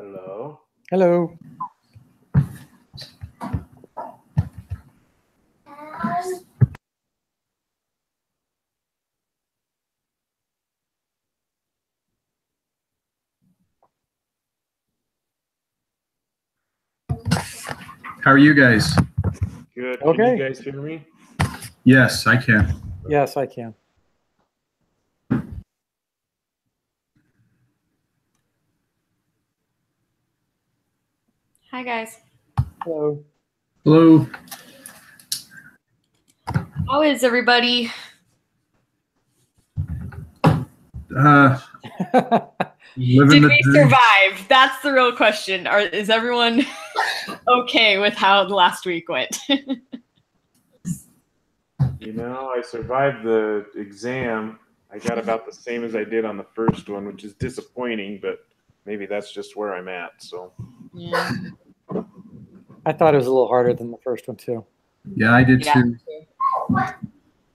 Hello. Hello. How are you guys? Good. Okay. Can you guys hear me? Yes, I can. Yes, I can. Hi, guys. Hello. Hello. How is everybody? Living Did the we dream. survive? That's the real question. Is everyone okay with how the last week went? You know, I survived the exam. I got about the same as I did on the first one, which is disappointing, but maybe that's just where I'm at. So, Yeah. I thought it was a little harder than the first one too. Yeah, I did too.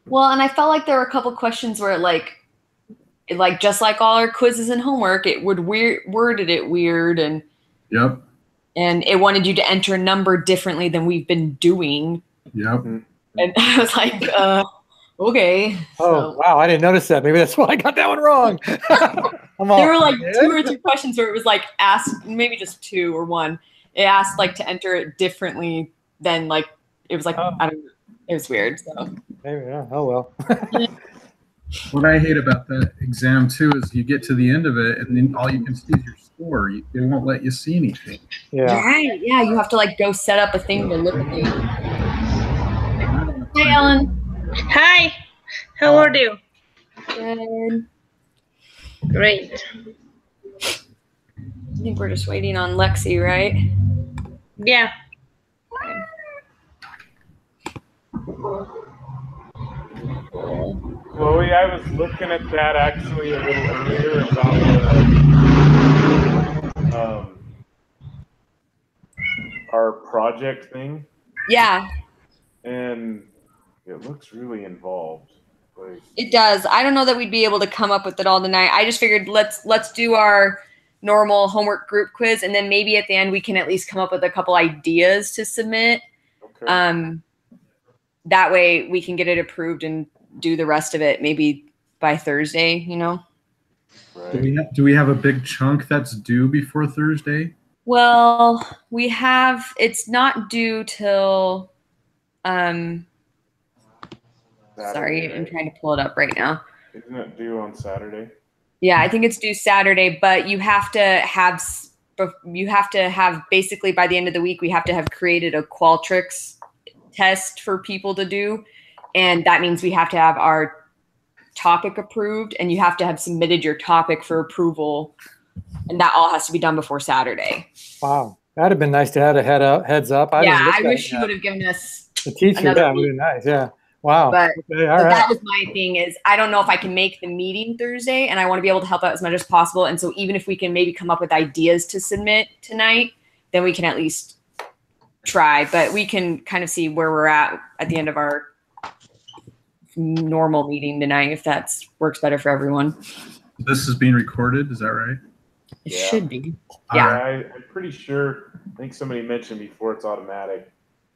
Well, and I felt like there were a couple questions where like just like all our quizzes and homework, it would worded it weird and Yep. it wanted you to enter a number differently than we've been doing. Yep. And I was like, okay. Oh, wow. I didn't notice that. Maybe that's why I got that one wrong. There were like 2 or 3 questions where it was like asked, maybe just 2 or 1. It asked like to enter it differently than like, it was like, I don't know. It was weird. So Maybe, yeah. Oh, well. What I hate about that exam too is you get to the end of it and then all you can see is your score. They won't let you see anything. Yeah. Right. Yeah. You have to like go set up a thing to look at it. Hey, Ellen. Hi, how are you? Good. Great. I think we're just waiting on Lexi, right? Yeah. Chloe, I was looking at that actually a little earlier about our project thing, Yeah, and it looks really involved. Like, it does. I don't know that we'd be able to come up with it all tonight. I just figured let's do our normal homework group quiz, and then maybe at the end we can at least come up with a couple ideas to submit. okay. That way we can get it approved and do the rest of it maybe by Thursday, you know? Right. Do we have a big chunk that's due before Thursday? Well, it's not due till, sorry, Saturday, I'm right? trying to pull it up right now. Isn't it due on Saturday? Yeah, I think it's due Saturday, but you have to have basically by the end of the week, we have to have created a Qualtrics test for people to do. And that means we have to have our topic approved and you have to have submitted your topic for approval. And that all has to be done before Saturday. Wow. That'd have been nice to have a heads up. I wish you would have given us the teacher. another Yeah, would have been nice. Yeah. Wow. But, okay, but that was my thing is I don't know if I can make the meeting Thursday and I want to be able to help out as much as possible. And so even if we can maybe come up with ideas to submit tonight, then we can at least try, but we can kind of see where we're at the end of our normal meeting tonight, if that works better for everyone. This is being recorded, is that right? It should be. Yeah, I'm pretty sure. I think somebody mentioned before it's automatic.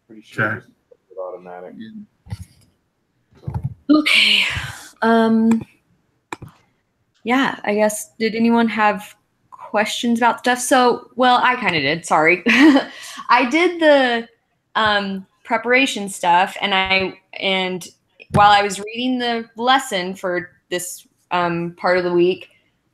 Pretty sure it's automatic. Okay. Yeah, I guess, did anyone have questions about stuff? So, well, I kind of did, sorry. I did the preparation stuff and while I was reading the lesson for this part of the week,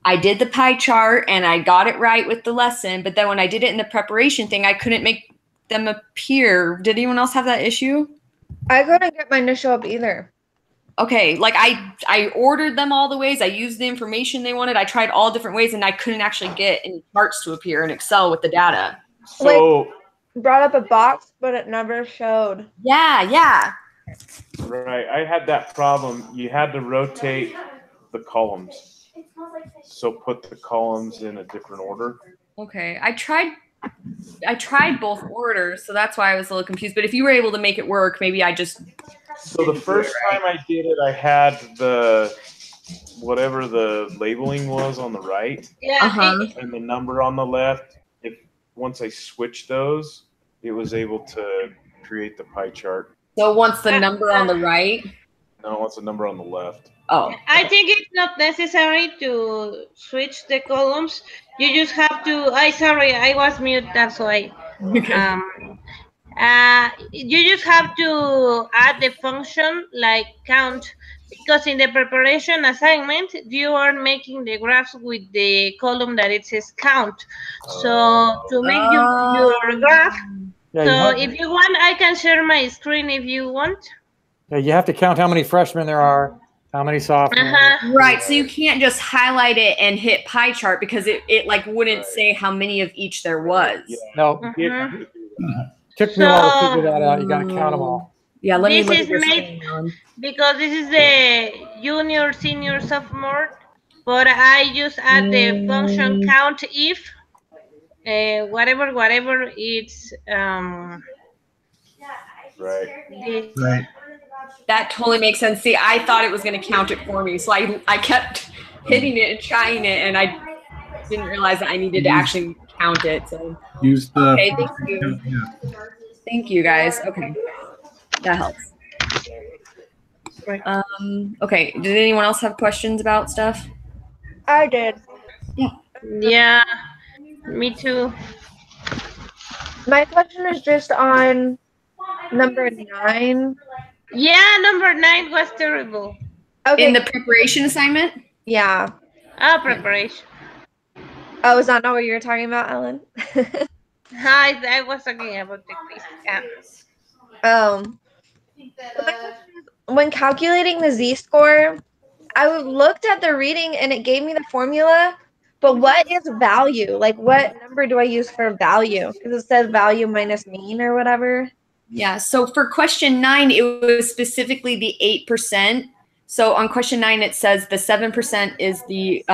I did the pie chart and I got it right with the lesson, but then when I did it in the preparation thing, I couldn't make them appear. Did anyone else have that issue? I couldn't get mine to show up either. Okay, like I ordered them all the ways. I used the information they wanted. I tried all different ways and I couldn't actually get any charts to appear in Excel with the data. So brought up a box, but it never showed. Yeah. Right, I had that problem. You had to rotate the columns. So put the columns in a different order. Okay, I tried both orders, so that's why I was a little confused. But if you were able to make it work, maybe I just. So the first time I did it, I had the whatever the labeling was on the right, Uh-huh. and the number on the left. If once I switched those, it was able to create the pie chart. So once the number on the right. No, it's a number on the left. Oh. I think it's not necessary to switch the columns. You just have to. Sorry, I was mute. That's why. You just have to add the function like count, because in the preparation assignment you are making the graphs with the column that it says count. So to make your graph. Yeah, So if you want, I can share my screen if you want. yeah, you have to count how many freshmen there are, how many sophomores. Right, so you can't just highlight it and hit pie chart because it like wouldn't say how many of each there was. Yeah. No, took me a while to figure that out. You got to count them all. Yeah, let me This look is at your made- screen. Because this is the junior, senior, sophomore, but I just add the function count if whatever it's Right. this. Right. That totally makes sense. See, I thought it was going to count it for me, so I kept hitting it and trying it, and I didn't realize that I needed to actually count it. So Use the. Okay, thank you. Yeah. thank you guys. Okay, that helps. Right. Okay, did anyone else have questions about stuff? I did. Yeah, me too. My question is just on number 9. Yeah, number 9 was terrible. Okay. In the preparation assignment? yeah. Preparation. Oh, is that not what you were talking about, Ellen? I was talking about the quiz. Yeah. My question is, when calculating the z-score, I looked at the reading and it gave me the formula, but what is value? Like, what number do I use for value? Because it says value minus mean or whatever. Yeah, so for question 9, it was specifically the 8%. So on question 9, it says the 7% is the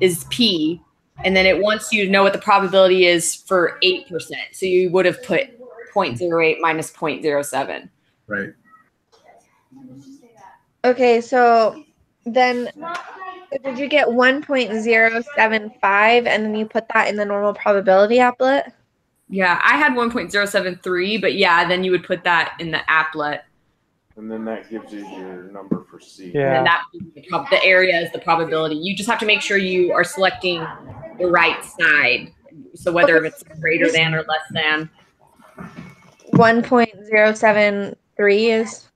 is P, and then it wants you to know what the probability is for 8%. So you would have put 0.08 minus 0.07. Right. Okay, so then did you get 1.075 and then you put that in the normal probability applet? Yeah, I had 1.073, but yeah, then you would put that in the applet. And then that gives you your number for C. And Yeah. then that the area is the probability. You just have to make sure you are selecting the right side. So whether it's greater than or less than. 1.073 is.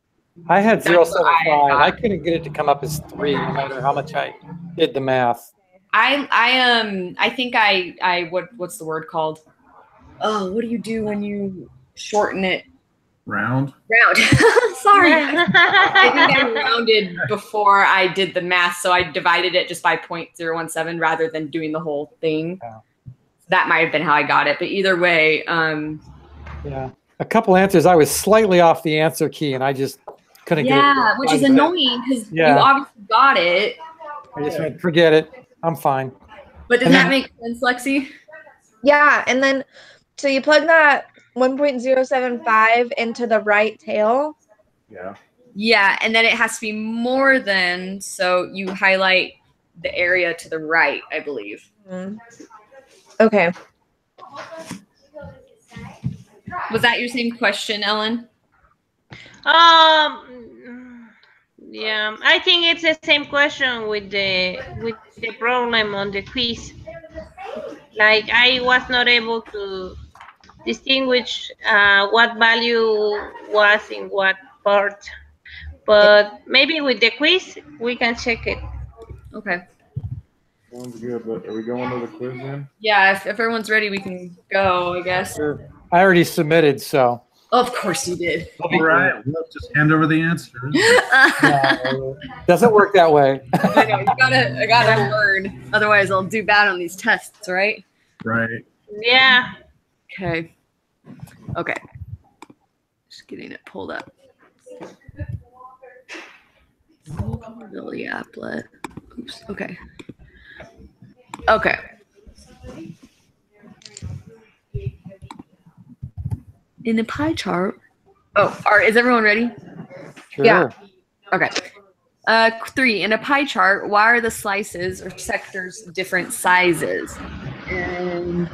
I had That's what 0.75. I I couldn't get it to come up as 3, no matter how much I did the math. I think I what's the word called? Oh, what do you do when you shorten it? Round. Round. Sorry. I think I rounded before I did the math, so I divided it just by 0.017 rather than doing the whole thing. Yeah. That might have been how I got it, but either way, Yeah. A couple answers, I was slightly off the answer key, and I just couldn't get it. yeah, which is annoying because Yeah. you obviously got it. I just went, forget it. I'm fine. But does And that then- make sense, Lexi? Yeah, and then so you plug that 1.075 into the right tail. Yeah. Yeah, and then it has to be more than, so you highlight the area to the right, I believe. Okay. Was that your same question, Ellen? Yeah, I think it's the same question with the problem on the quiz. Like I was not able to distinguish what value was in what part, but maybe with the quiz we can check it. Okay. Sounds good. But are we going to the quiz then? Yeah, if everyone's ready, we can go, I guess. I already submitted, so. Of course you did. All right. We'll just hand over the answers. Doesn't work that way. I know, I gotta learn. Otherwise, I'll do bad on these tests, right? Right. Yeah. Okay. Okay. Just getting it pulled up. Probability applet. Oops. Okay. Okay. In the pie chart. Oh, is everyone ready? Sure. Yeah. Okay. 3, in a pie chart, why are the slices or sectors different sizes? And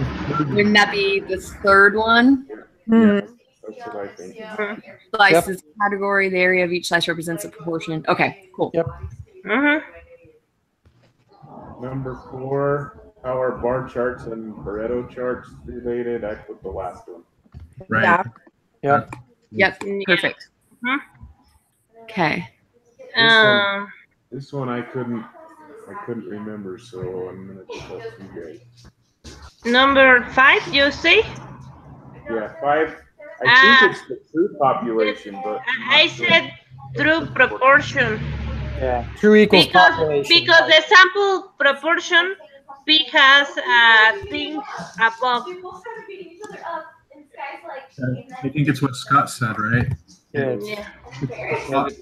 Wouldn't that be the third one? Hmm. That's what I think. Slices category, the area of each slice represents a proportion. Okay, cool. Yep. Number 4, how are bar charts and Pareto charts related? I put the last one. Right. Yeah. Yep. Yep, perfect. Okay. This one I couldn't remember, so I'm gonna give that to you guys. Number 5, you say? Yeah, 5. I think it's the true population, but I said true proportion. Yeah. True equals population. Because the sample proportion P has a thing above. I think it's what Scott said, right? Yeah, Yeah.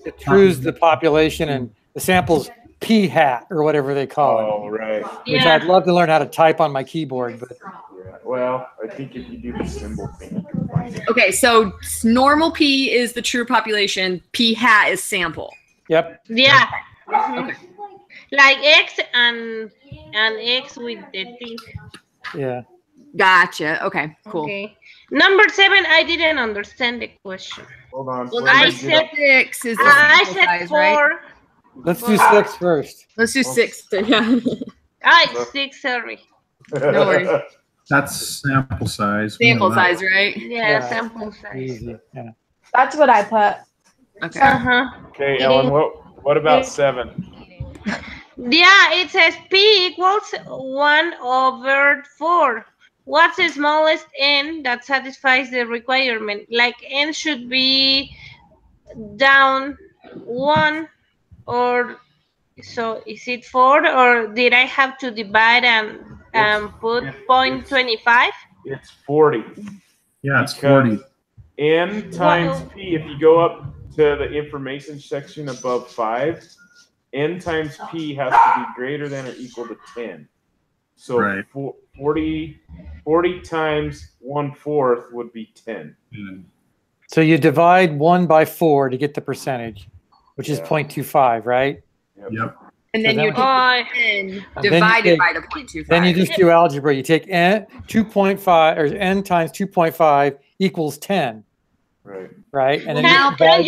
the true's the population, and the sample's P hat or whatever they call it. oh right. Which I'd love to learn how to type on my keyboard, but Yeah. Well, I think if you do the symbol thing, you can find it. Okay, so normal P is the true population. P hat is sample. yep. Yeah. Like X and X with the thing. Yeah. Gotcha. Okay, cool. Okay. Number 7, I didn't understand the question. Hold on. Well, let I me said- get- 6 is the I sample said size, 4. right? Let's do 6 first. Let's do 6. Yeah. It's 6, sorry. No worries. That's sample size. Sample Wow. size, right? Yeah, Yeah. sample size. Easy. Yeah. That's what I put. Okay. Okay, Ellen. What about 7? Yeah, it says P equals 1/4. What's the smallest n that satisfies the requirement? Like n should be down 1, or so is it 4, or did I have to divide and put 0.25? It's 40. Yeah, it's Because 40. N times Well- P. If you go up to the information section above 5, N times P has to be greater than or equal to 10. So Right. 40 times 1/4 would be 10. So you divide 1 by 4 to get the percentage, which is Yeah. 0.25, right? Yep. And then So you that do Oh, 10 you divided take- by the 0.25. Then you just do algebra. You take n 2.5 or n times 2.5 equals 10, Right. right? And then Now, you can divide,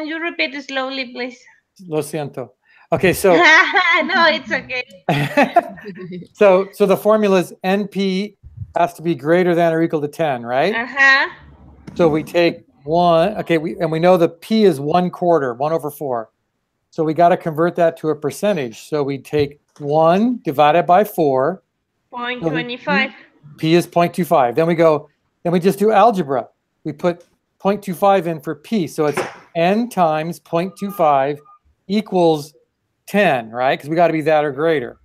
you repeat it slowly, please? lo siento. Okay, so No, it's okay. so the formula is NP has to be greater than or equal to 10, right? Uh-huh. So we take 1, okay, we know the P is 1/4, 1/4. So we got to convert that to a percentage. So we take 1 divided by 4, 0.25. P is 0.25. Then we just do algebra. We put 0.25 in for P. So it's N times 0.25 equals 10, right? Because we got to be that or greater.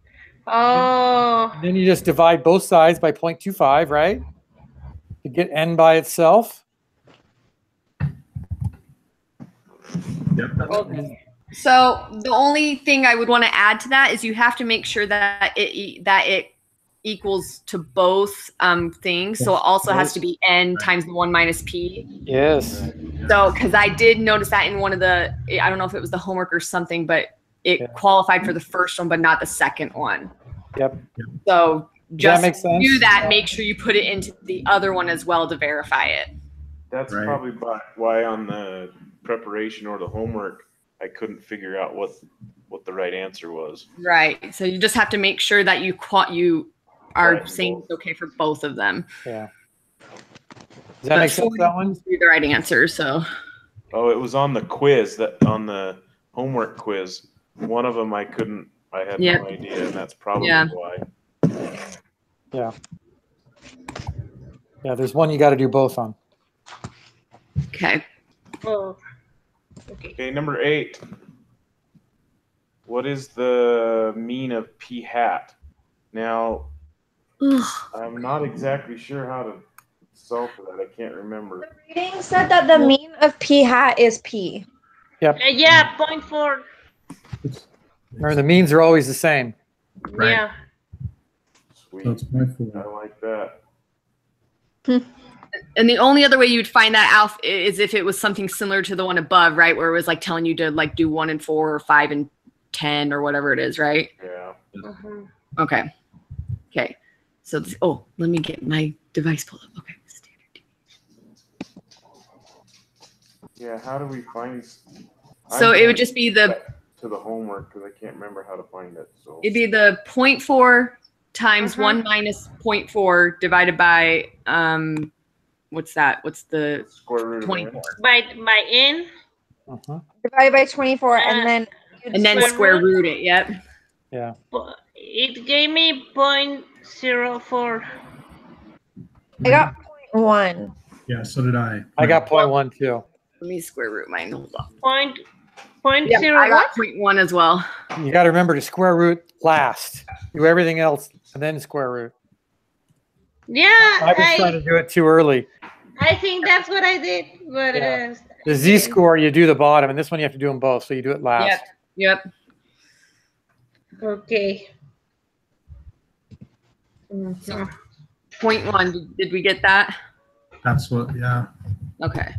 Oh, And then you just divide both sides by 0.25, right? To get N by itself. Yep. So the only thing I would want to add to that is you have to make sure that it equals to both things. So it also has to be n times the 1 minus p. Yes. So because I did notice that in one of the, I don't know if it was the homework or something, but it Yeah. qualified for the first one, but not the second one. Yep. So Does that just make sense? do that. Make sure you put it into the other one as well to verify it. That's Right. probably why on the preparation or the homework, I couldn't figure out what the right answer was. Right. So you just have to make sure that you are Right. saying it's okay for both of them. Yeah. Does that make sense, that one? Be the right answer. So Oh, it was on the quiz, on the homework quiz. One of them I had Yeah. no idea, and that's probably Yeah. why. Yeah. Yeah, there's one you got to do both on. okay. oh. Okay. Okay, number 8. What is the mean of P hat? Now, I'm not exactly sure how to solve for that. I can't remember. Reading said that the mean of P hat is P. Yeah, 0.4. Remember, the means are always the same. Right. Yeah. Sweet. So it's 0.4. I like that. And the only other way you'd find that out is if it was something similar to the one above, right? Where it was like telling you to like do 1 and 4 or 5 and 10 or whatever it is, right? Yeah. Mhm. Okay. Okay. So, let me get my device pulled up. Okay. Standard deviation. Yeah, how do we find? So I'm it would just be the, to the homework because I can't remember how to find it. So it'd be the 0.4 times 1 minus 0.4 divided by, what's that? What's the square root of 24? By n. Uh-huh. Divided by 24, and then And then square root it, yep. Yeah. It gave me 0.04. I got 0.1. Yeah, so did I. I got 0.1 too. Let me square root mine. Hold on. Point Yeah, zero I got what? 0.1 as well. You got to remember to square root last. Do everything else and then square root. Yeah, I was trying to do it too early. I think that's what I did. But Yeah. The z-score, you do the bottom, and this one you have to do them both, so you do it last. Yep. Okay. So 0.1, did we get that? That's what, yeah. Okay.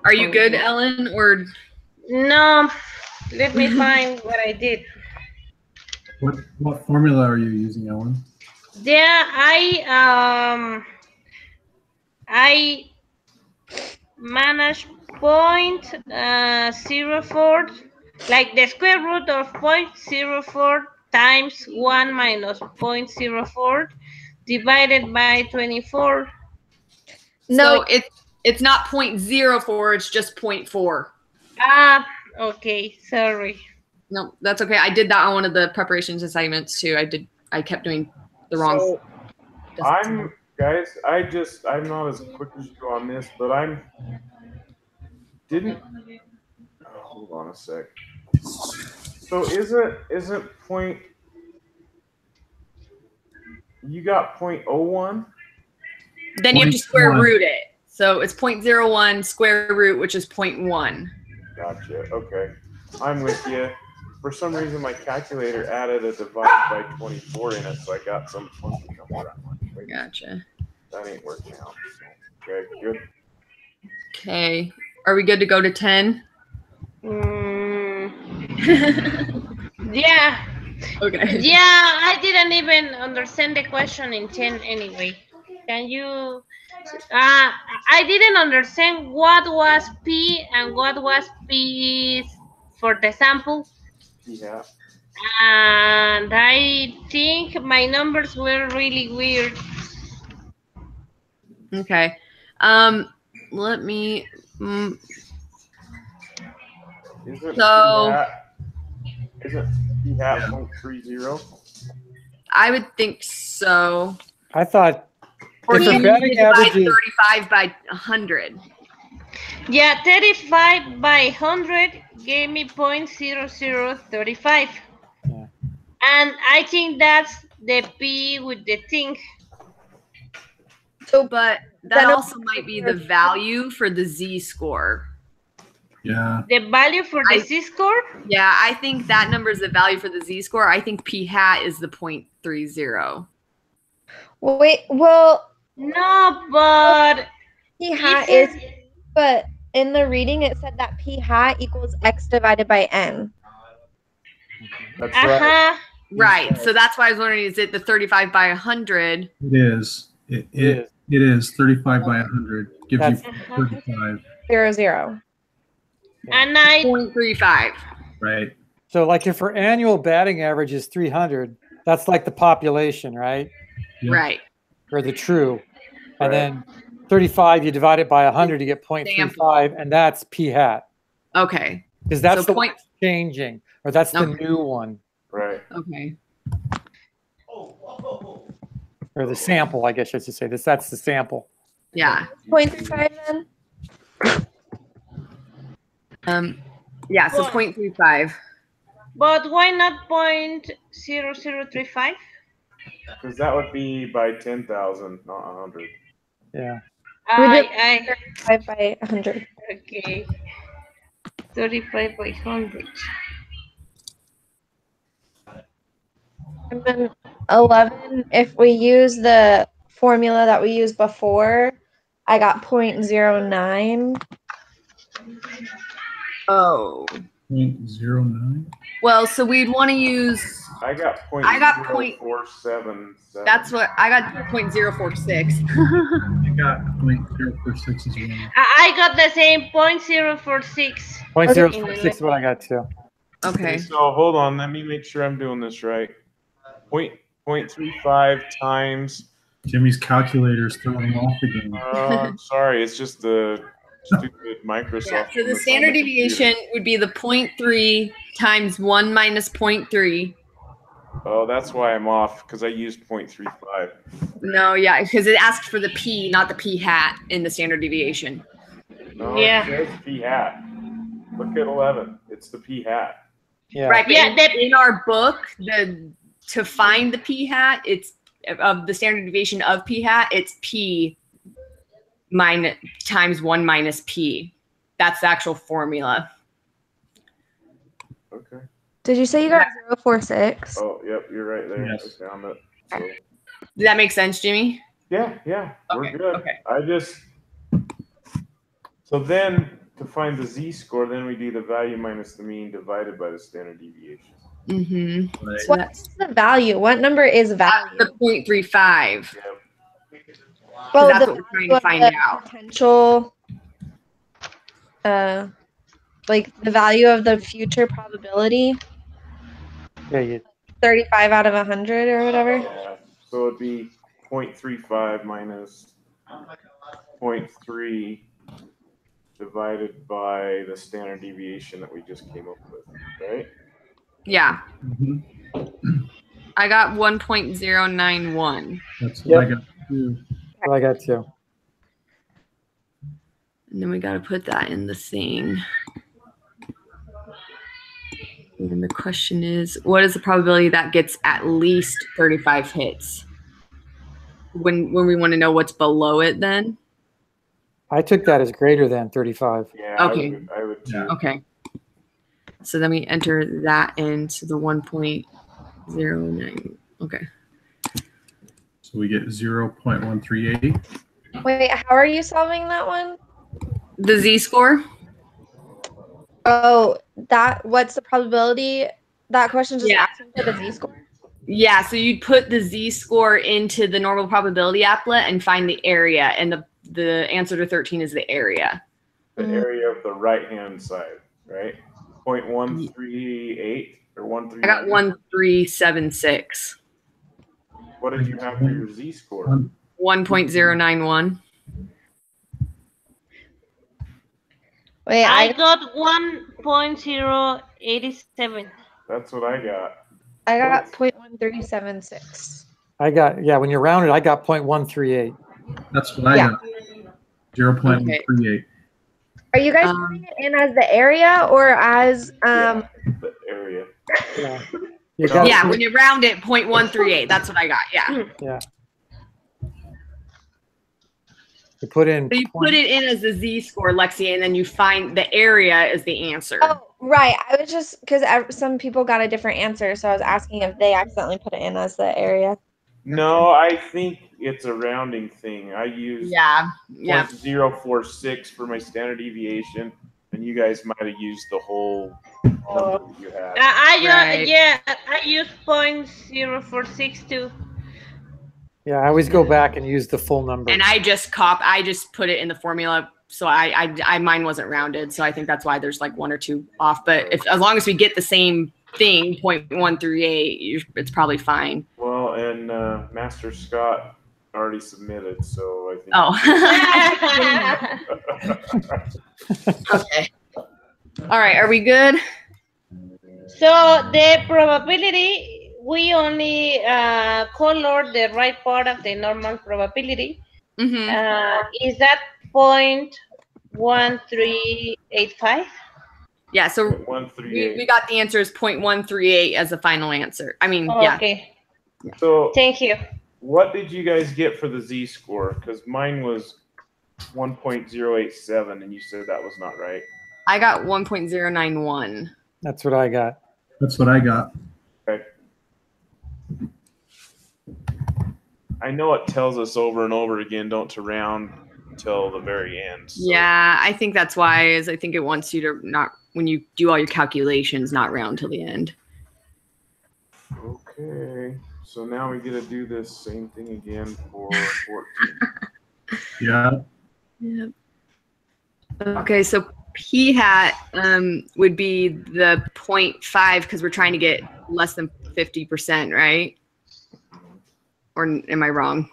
Are you good, Ellen, or? No, let me find what I did. What formula are you using, Ellen? Yeah, I managed 0.04, like the square root of 0.04 times 1 minus 0.04 divided by 24. No, So it's not 0.04, it's just 0.4. Ah, okay, sorry. No, that's okay. I did that on one of the preparations assignments too. I kept doing the wrong. So, I'm not as quick as you on this, but hold on a sec. So isn't point, you got 0.01? Then you have to square 0.1. root it. So it's 0.01 square root, which is 0.1. Gotcha. Okay. I'm with you. For some reason, my calculator added a divide by 24 in it, so I got some funky number. Wait, Gotcha. that ain't working out. Okay, good. Okay. Are we good to go to 10? Yeah. Okay. Yeah, I didn't even understand the question in 10 anyway. Can you? I didn't understand what was P and what was P for the sample. Yeah. And I think my numbers were really weird. Okay. Let me. Isn't So- isn't P hat 0.30? I would think so. I thought Or if you the batting divide average is 35 by 100. Yeah, 35 by 100 gave me 0.0035. Yeah. And I think that's the P with the thing. so But that also might be the value for the z-score. Yeah. The value for the z-score? Yeah, I think that number is the value for the z-score. I think p hat is the 0.30. wait, well, No, but p hat is, but in the reading it said that p hat equals x divided by n. That's right. uh-huh. Right. So that's why I was wondering, is it the 35 by 100? It is. It is 35 by 100. Gives That's- you 35. 0, 0. And I 0.35. Right. so like if her annual batting average is 300, that's like the population, right? Yeah. Right. Or the true. And Right. then 35, you divide it by 100, you get 0.35, and that's p hat. Okay. Because that's So the point- one changing, or that's the Okay. new one, Right. Okay. or the sample, I guess I should say. That's the sample. Yeah. 0.35 then? Yeah, so Well- 0.35. but why not 0.0035? Because that would be by 10,000, not 100. Yeah. I 35 by 100. okay. 35 by 100. And then 11, if we use the formula that we used before, I got 0.09. Oh. 0.09. Well, so we'd want to use I got point. I got point- 0.477. That's what I got. 0.046. I got 0.046 as well. I got the same 0.046. 0.046 is what I got too. Okay. So hold on, let me make sure I'm doing this right. 0.35 times. Jimmy's calculator is throwing him off again. I'm sorry, it's just the stupid Microsoft. Yeah, so on the the standard computer. deviation would be the 0.3 times 1 minus 0.3. Oh, that's why I'm off because I used 0.35. No, yeah, because it asked for the p, not the p hat in the standard deviation. No, Yeah. it says p hat. Look at 11. It's the p hat. Yeah. Right, but Yeah, in our book, to find the p hat, it's of the standard deviation of p hat, it's p minus times 1 minus p. That's the actual formula. Okay. Did you say you got 046? Oh, yep, you're right there. Yes. I found it. So, Does that make sense, Jimmy? yeah, we're Okay, good. okay. So then to find the z-score, then we do the value minus the mean divided by the standard deviation. Mm-hmm. Right. So What's the value? What number is value? the 0.35. Yep. Well, that's the what we're trying value to of find the out. Potential, like the value of the future probability, Yeah. 35 out of 100 or whatever. Yeah. So it'd be 0.35 minus 0.3 divided by the standard deviation that we just came up with, right? Yeah, Mhm. I got 1.091. That's what I Yep. got too. What I got too. And then we got to put that in the thing. And then the question is, what is the probability that gets at least 35 hits? When we want to know what's below it, then? I took that as greater than 35. Yeah. Okay. I would too. Yeah. Okay. So then we enter that into the 1.09. Okay. So we get 0.138. Wait, how are you solving that one? The z-score? Oh, what's the probability? That question just Yeah. asking for the z-score. Yeah, so you'd put the z-score into the normal probability applet and find the area, and the answer to 13 is the area. The area of the right-hand side, right? 0.138 or 139. I got 1376. What did you have for your z-score? 1.091. Wait, I got 1.087. That's what I got. I got 0.1376. I got, when you round it, I got 0.138. That's what I Yeah. got. 0.138. Are you guys putting it in as the area or as Yeah, the area. Yeah. You got Yeah, when you round it, 0.138. That's what I got. Yeah. you put in. So you put it in as the z-score, Lexi, and then you find the area is the answer. Oh, right. I was just because some people got a different answer, so I was asking if they accidentally put it in as the area. No, I think it's a rounding thing. I use Yeah. 0.046 for my standard deviation, and you guys might have used the whole number that you had. I use 0.046 too. Yeah, I always go back and use the full number. And I just put it in the formula. So I mine wasn't rounded. So I think that's why there's like one or two off. But as long as we get the same thing, 0.138, it's probably fine. Well, and Master Scott already submitted, so I think. Oh. Okay. All right. Are we good? So the probability, we only color the right part of the normal probability. Mm-hmm. Is that 0.1385? Yeah. So 138. we got the answer is 0.138 as the final answer. I mean, Oh, yeah. okay. So Thank you. what did you guys get for the z-score? Because mine was 1.087, and you said that was not right. I got 1.091. That's what I got. That's what I got. Okay. I know it tells us over and over again don't to round until the very end. So. Yeah, I think that's why. I think it wants you to not, when you do all your calculations, not round till the end. Okay. Okay, so now we get to do this same thing again for 14. Yeah. Yep. Okay, so p hat would be the 0.5 because we're trying to get less than 50%, right? Or am I wrong?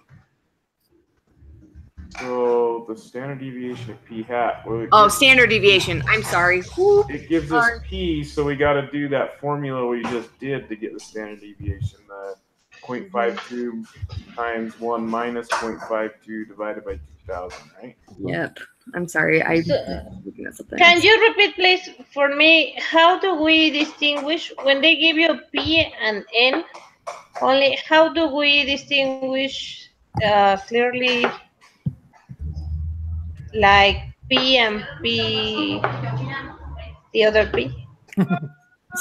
So the standard deviation of p hat. Well, Oh, standard deviation. I'm sorry. it gives us p, so we got to do that formula we just did to get the standard deviation. The 0.52 times 1 minus 0.52 divided by 2,000, right? Yep. I'm sorry. I Can you repeat, please, for me? How do we distinguish when they give you P and N? Only how do we distinguish clearly, like P and P, the other P?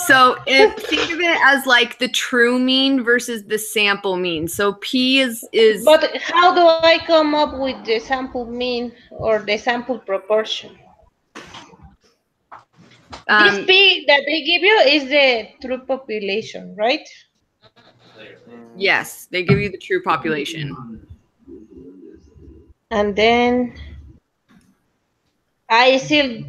So think of it as like the true mean versus the sample mean. So P is. But how do I come up with the sample mean or the sample proportion? This P that they give you is the true population, right? Yes, they give you the true population. And then I still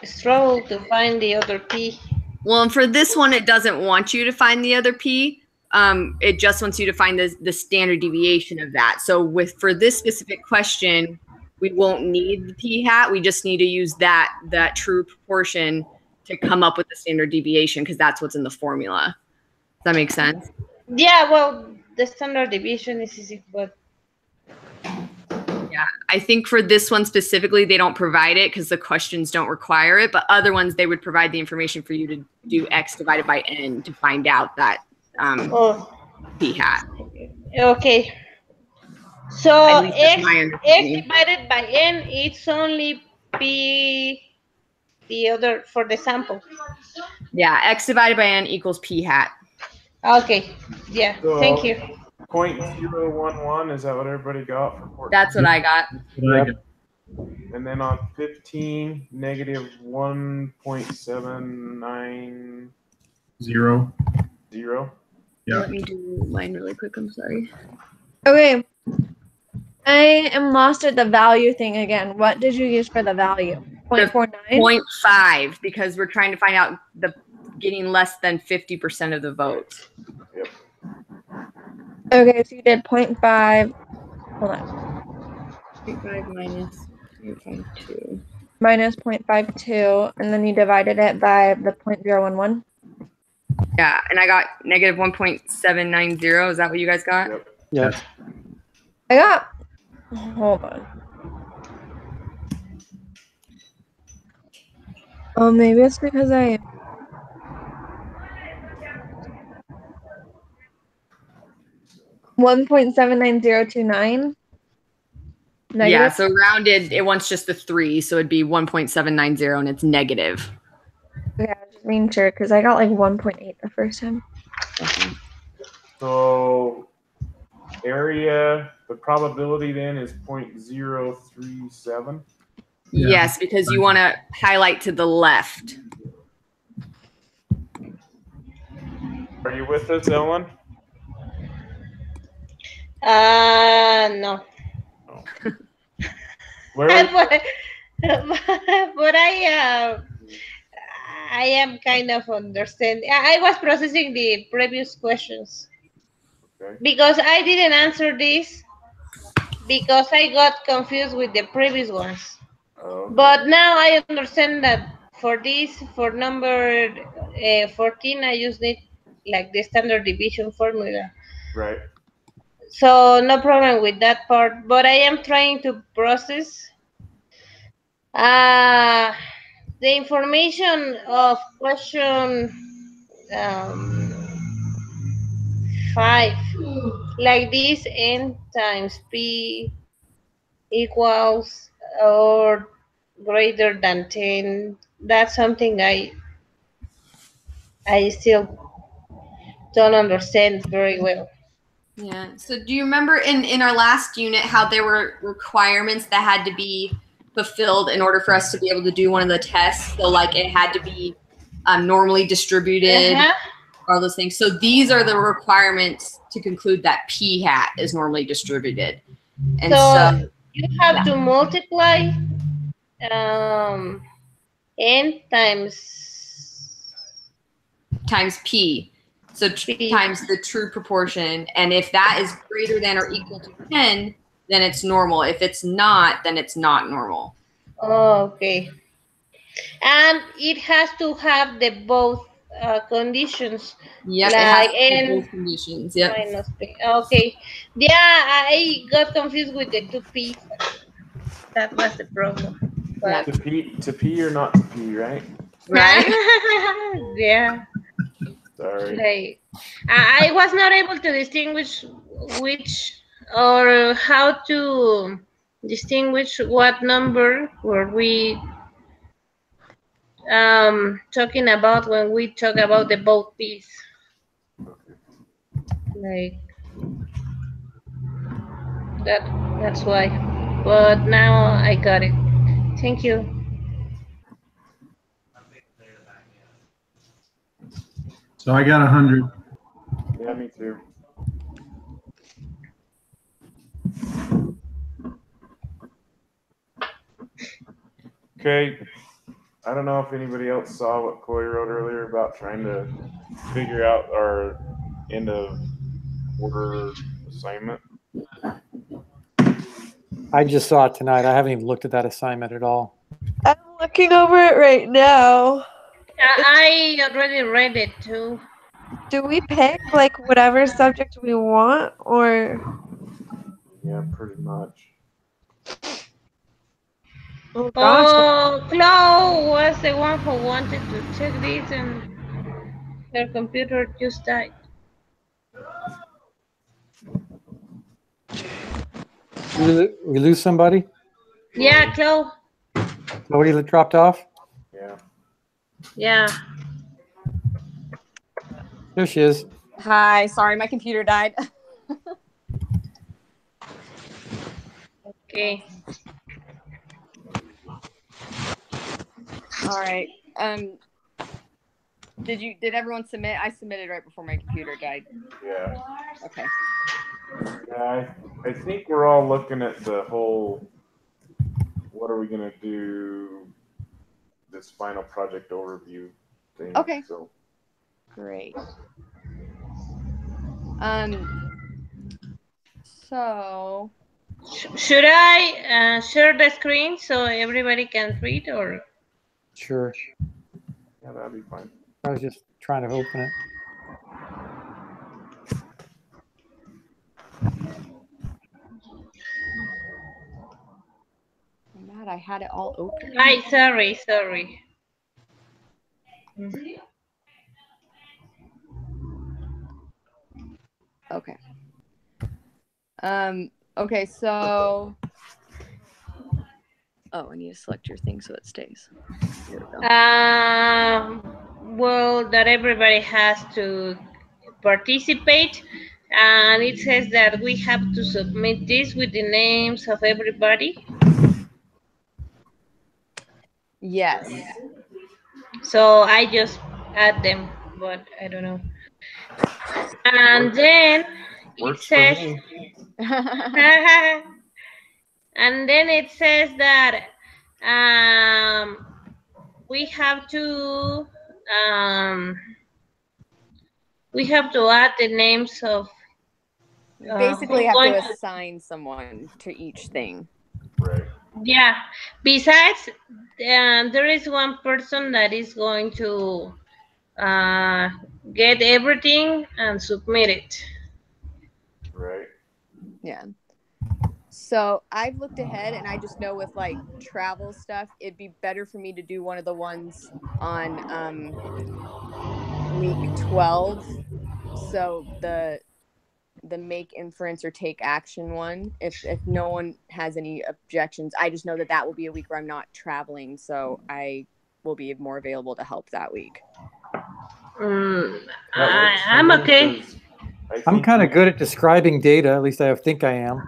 struggle to find the other P. Well, and for this one, it doesn't want you to find the other P. It just wants you to find the standard deviation of that. So for this specific question, we won't need the p hat. We just need to use that true proportion to come up with the standard deviation because that's what's in the formula. Does that make sense? Yeah, well, the standard deviation is easy, but yeah, I think for this one specifically, they don't provide it because the questions don't require it. But other ones, they would provide the information for you to do x divided by n to find out that p hat. Okay. So x divided by n, it's only p, the other for the sample. Yeah, x divided by n equals p hat. Okay. Yeah. So, thank you. 0.011, is that what everybody got for 14? That's what I got. And then on 15, negative 1.790. Zero. Yeah. Let me do mine really quick. I'm sorry. Okay. I am lost at the value thing again. What did you use for the value? 0.49? 0.5 because we're trying to find out getting less than 50% of the votes. Yep. Okay, so you did 0.5. Hold on. 0.5 minus 0.2. Minus 0.52, and then you divided it by the 0.011. Yeah, and I got negative 1.790. Is that what you guys got? Yep. Yes. I got. Hold on. Oh, maybe it's because I. $1.79029. Yeah, so rounded, it wants just the 3, so it'd be 1.790, and it's negative. Okay, I was just being sure because I got like 1.8 the first time. So area, the probability then is 0.037. Yeah. Yes, because you want to highlight to the left. Are you with us, Ellen? No. Where? but I am kind of understanding. I was processing the previous questions. Okay. Because I didn't answer this because I got confused with the previous ones. Oh. But now I understand that for number 14, I just need like the standard division formula. Right. So no problem with that part. But I am trying to process the information of question 5. Like this, n times p equals or greater than 10. That's something I still don't understand very well. Yeah. So do you remember in our last unit how there were requirements that had to be fulfilled in order for us to be able to do one of the tests? So like it had to be normally distributed, all those things. So these are the requirements to conclude that p hat is normally distributed. And so you have to multiply n times p. So times the true proportion. And if that is greater than or equal to 10, then it's normal. If it's not, then it's not normal. Oh, okay. And it has to have the both conditions. Yep, like it has n both conditions. Yep. minus p. Okay. Yeah, I got confused with the 2p. That was the problem. But To P or not to P, right? Right? yeah. Sorry. Like, I was not able to distinguish which or how to distinguish what number were we talking about when we talk about the both P's. Like that's why. But now I got it. Thank you. So I got 100. Yeah, me too. Okay. I don't know if anybody else saw what Chloe wrote earlier about trying to figure out our end of order assignment. I just saw it tonight. I haven't even looked at that assignment at all. I'm looking over it right now. I already read it too. Do we pick like whatever subject we want, or? Yeah, pretty much. Oh gosh. Oh, Chloe was the one who wanted to check this and her computer just died. We lose somebody? Yeah, Chloe. Nobody that dropped off? Yeah. Yeah. There she is. Hi, sorry, my computer died. Okay. All right. Did everyone submit? I submitted right before my computer died. Yeah. Okay. Yeah, I think we're all looking at the whole, what are we going to do, this final project overview thing. Okay. So. Great. So Should I share the screen so everybody can read, or? Sure. Yeah, that'd be fine. I was just trying to open it. I'm mad I had it all open. Hi, sorry. Okay. Okay, so I need to select your thing so it stays. Here we go. Well, that everybody has to participate, and it says that we have to submit this with the names of everybody. Yes. So I just add them, but I don't know. And then it says, and then it says that we have to add the names of. We basically have to assign someone to each thing. Right. Yeah. Besides, there is one person that is going to get everything and submit it. Right. Yeah. So I've looked ahead, and I just know with like travel stuff, it'd be better for me to do one of the ones on week 12. So the make inference or take action one. If no one has any objections, I just know that will be a week where I'm not traveling, so I will be more available to help that week. I'm okay. I'm kind of good at describing data. At least I think I am.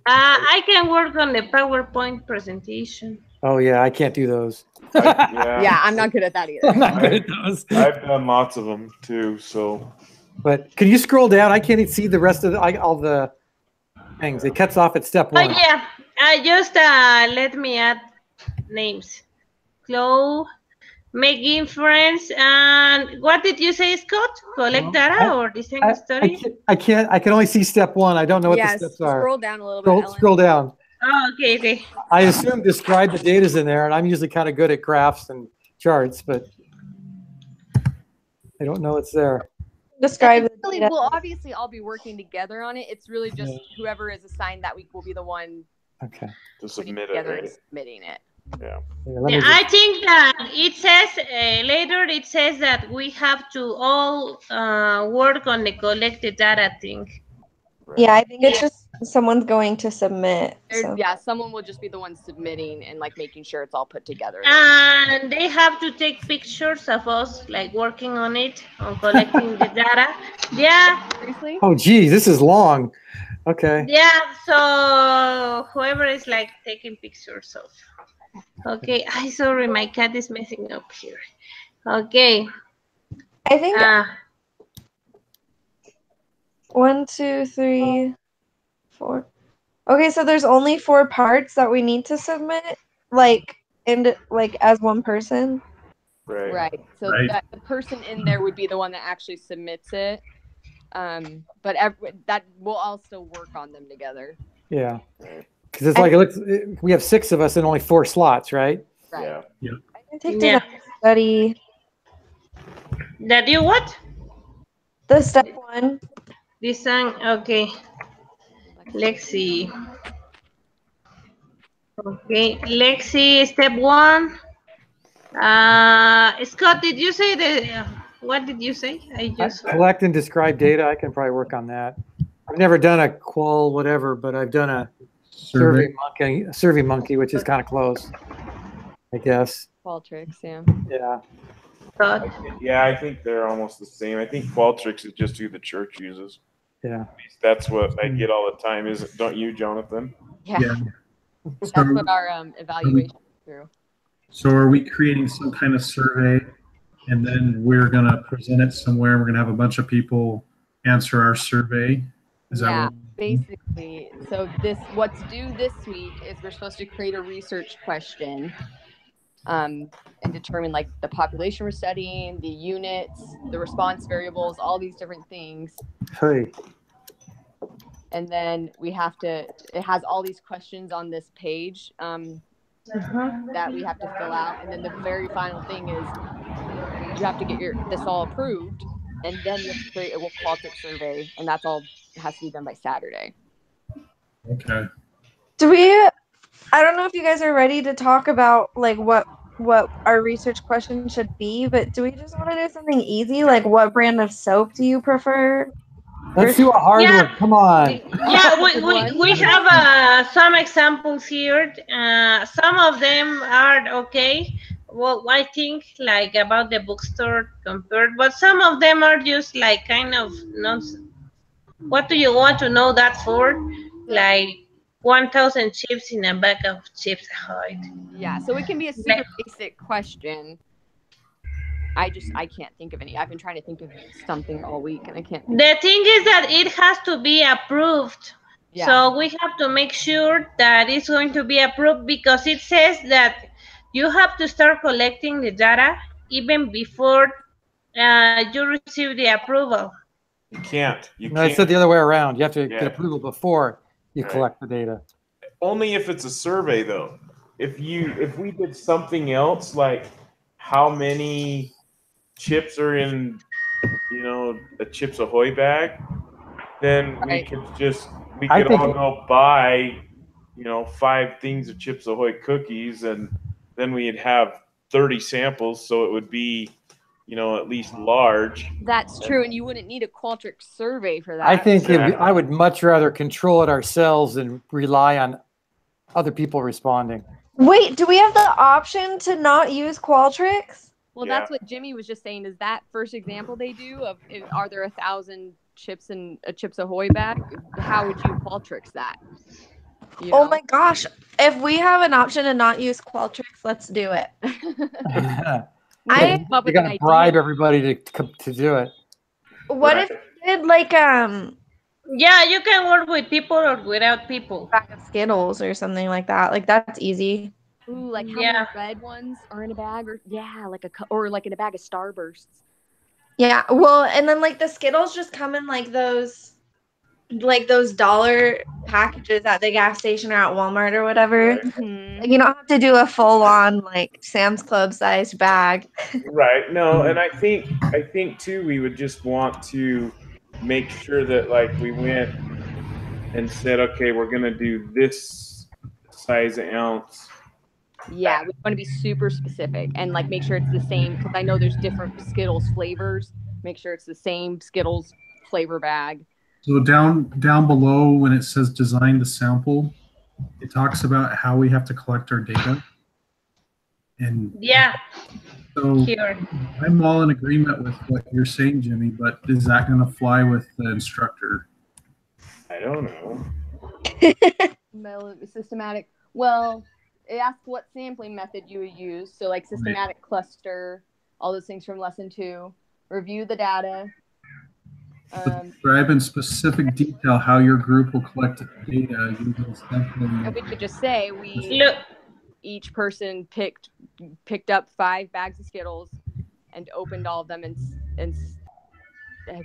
I can work on the PowerPoint presentation. Oh yeah, I can't do those. Yeah, I'm not good at that either. I'm not good at those. I've done lots of them too. So But can you scroll down? I can't even see the rest of all the things. It cuts off at step Oh 1. yeah, I just let me add names. Chloe, make inference, and what did you say, Scott? Collect data or design a study? I can only see step 1. I don't know what the steps are. Scroll down a little bit, Ellen. Scroll down. Oh, okay. I assume describe the data's in there, and I'm usually kind of good at graphs and charts, but I don't know it's there. Describe the Really, data. we'll obviously all be working together on it. It's really just whoever is assigned that week will be the one Okay. to putting submit it together it. and Right? submitting it. Yeah. Here, let me Yeah, just- I think that it says later. It says that we have to all work on the collected data thing. Yeah, I think it's just someone's going to submit. So. Yeah, someone will just be the one submitting and like making sure it's all put together. And they have to take pictures of us, like working on it, on collecting the data. Yeah, Seriously? Oh, geez, this is long. Okay. yeah. So whoever is like taking pictures of. Okay, I sorry, my cat is messing up here. Okay. I think 1, 2, 3, 4. Okay, so there's only 4 parts that we need to submit, like as one person. Right. Right. So Right. that the person in there would be the one that actually submits it. But that we'll all still work on them together. Yeah. Because it's like we have 6 of us and only 4 slots, right? Right. Yeah. I can take Yeah. the study. That you what? The step 1. Design. Okay. Let's see. Okay, let's see. Step 1. Scott, did you say the? What did you say? I just. Collect and describe data. I can probably work on that. I've never done a qual whatever, but I've done a Survey. survey monkey, which is kind of close, I guess. Qualtrics, yeah. Yeah. Scott. Yeah, I think they're almost the same. I think Qualtrics is just who the church uses. Yeah. At least that's what I get all the time. Is it? Don't you, Jonathan? Yeah. Yeah. That's So, what our evaluation is through. so are we creating some kind of survey, and then we're gonna present it somewhere? We're gonna have a bunch of people answer our survey. Is that Yeah, what? basically. So what's due this week is we're supposed to create a research question, and determine like the population we're studying, the units, the response variables, all these different things. Hey. And then we have to. It has all these questions on this page that we have to fill out, and then the very final thing is you have to get this all approved, and then you have to create a Qualtrics survey, and that's all has to be done by Saturday. Okay. Do we? I don't know if you guys are ready to talk about like what our research question should be, but do we just want to do something easy? Like, what brand of soap do you prefer? Let's do a hard Yeah. one. Come on. Yeah, we have some examples here. Some of them are okay. Well, I think like about the bookstore compared, but some of them are just like kind of nonsense. What do you want to know that for? Like 1,000 chips in a bag of Chips Ahoy. Yeah, so it can be a super basic question. I can't think of any. I've been trying to think of something all week, and I can't. The thing is that it has to be approved. Yeah. So we have to make sure that it's going to be approved because it says that you have to start collecting the data even before you receive the approval. You can't. You No, I can't. said the other way around. You have to Yeah. get approval before you Right. collect the data. Only if it's a survey, though. If we did something else, like how many chips are in, a Chips Ahoy bag, then Right. we I could think- all go buy, 5 things of Chips Ahoy cookies, and then we'd have 30 samples, so it would be, at least large. That's true, and you wouldn't need a Qualtrics survey for that. I think Exactly. I would much rather control it ourselves than rely on other people responding. Wait, do we have the option to not use Qualtrics? Well, Yeah. that's what Jimmy was just saying. Is that first example they do of are there 1,000 chips in a Chips Ahoy bag? How would you Qualtrics that? You Oh know? my gosh. If we have an option to not use Qualtrics, let's do it. We I- come up You with an gotta idea. bribe everybody to do it. What if we did like Yeah, you can work with people or without people. bag of Skittles or something like that? Like that's easy. Ooh, like how Yeah. many red ones are in a bag, or like or like in a bag of Starbursts. Yeah. Well, and then like the Skittles just come in like those dollar packages at the gas station or at Walmart or whatever. Mhm. Like, you don't have to do a full on like Sam's Club sized bag. Right. No, and I think too we would just want to make sure that like we went and said, okay, we're gonna do this size ounce. Yeah, we want to be super specific and like make sure it's the same, because I know there's different Skittles flavors. Make sure it's the same Skittles flavor bag. So down below when it says design the sample, it talks about how we have to collect our data. And Yeah, so here. I'm all in agreement with what you're saying, Jimmy, but is that going to fly with the instructor? I don't know. Systematic. Well, it asks what sampling method you would use. So like systematic cluster, all those things from lesson 2. Review the data. Describe in specific detail how your group will collect data using sampling. And we could just say Look, each person picked up 5 bags of Skittles and opened all of them and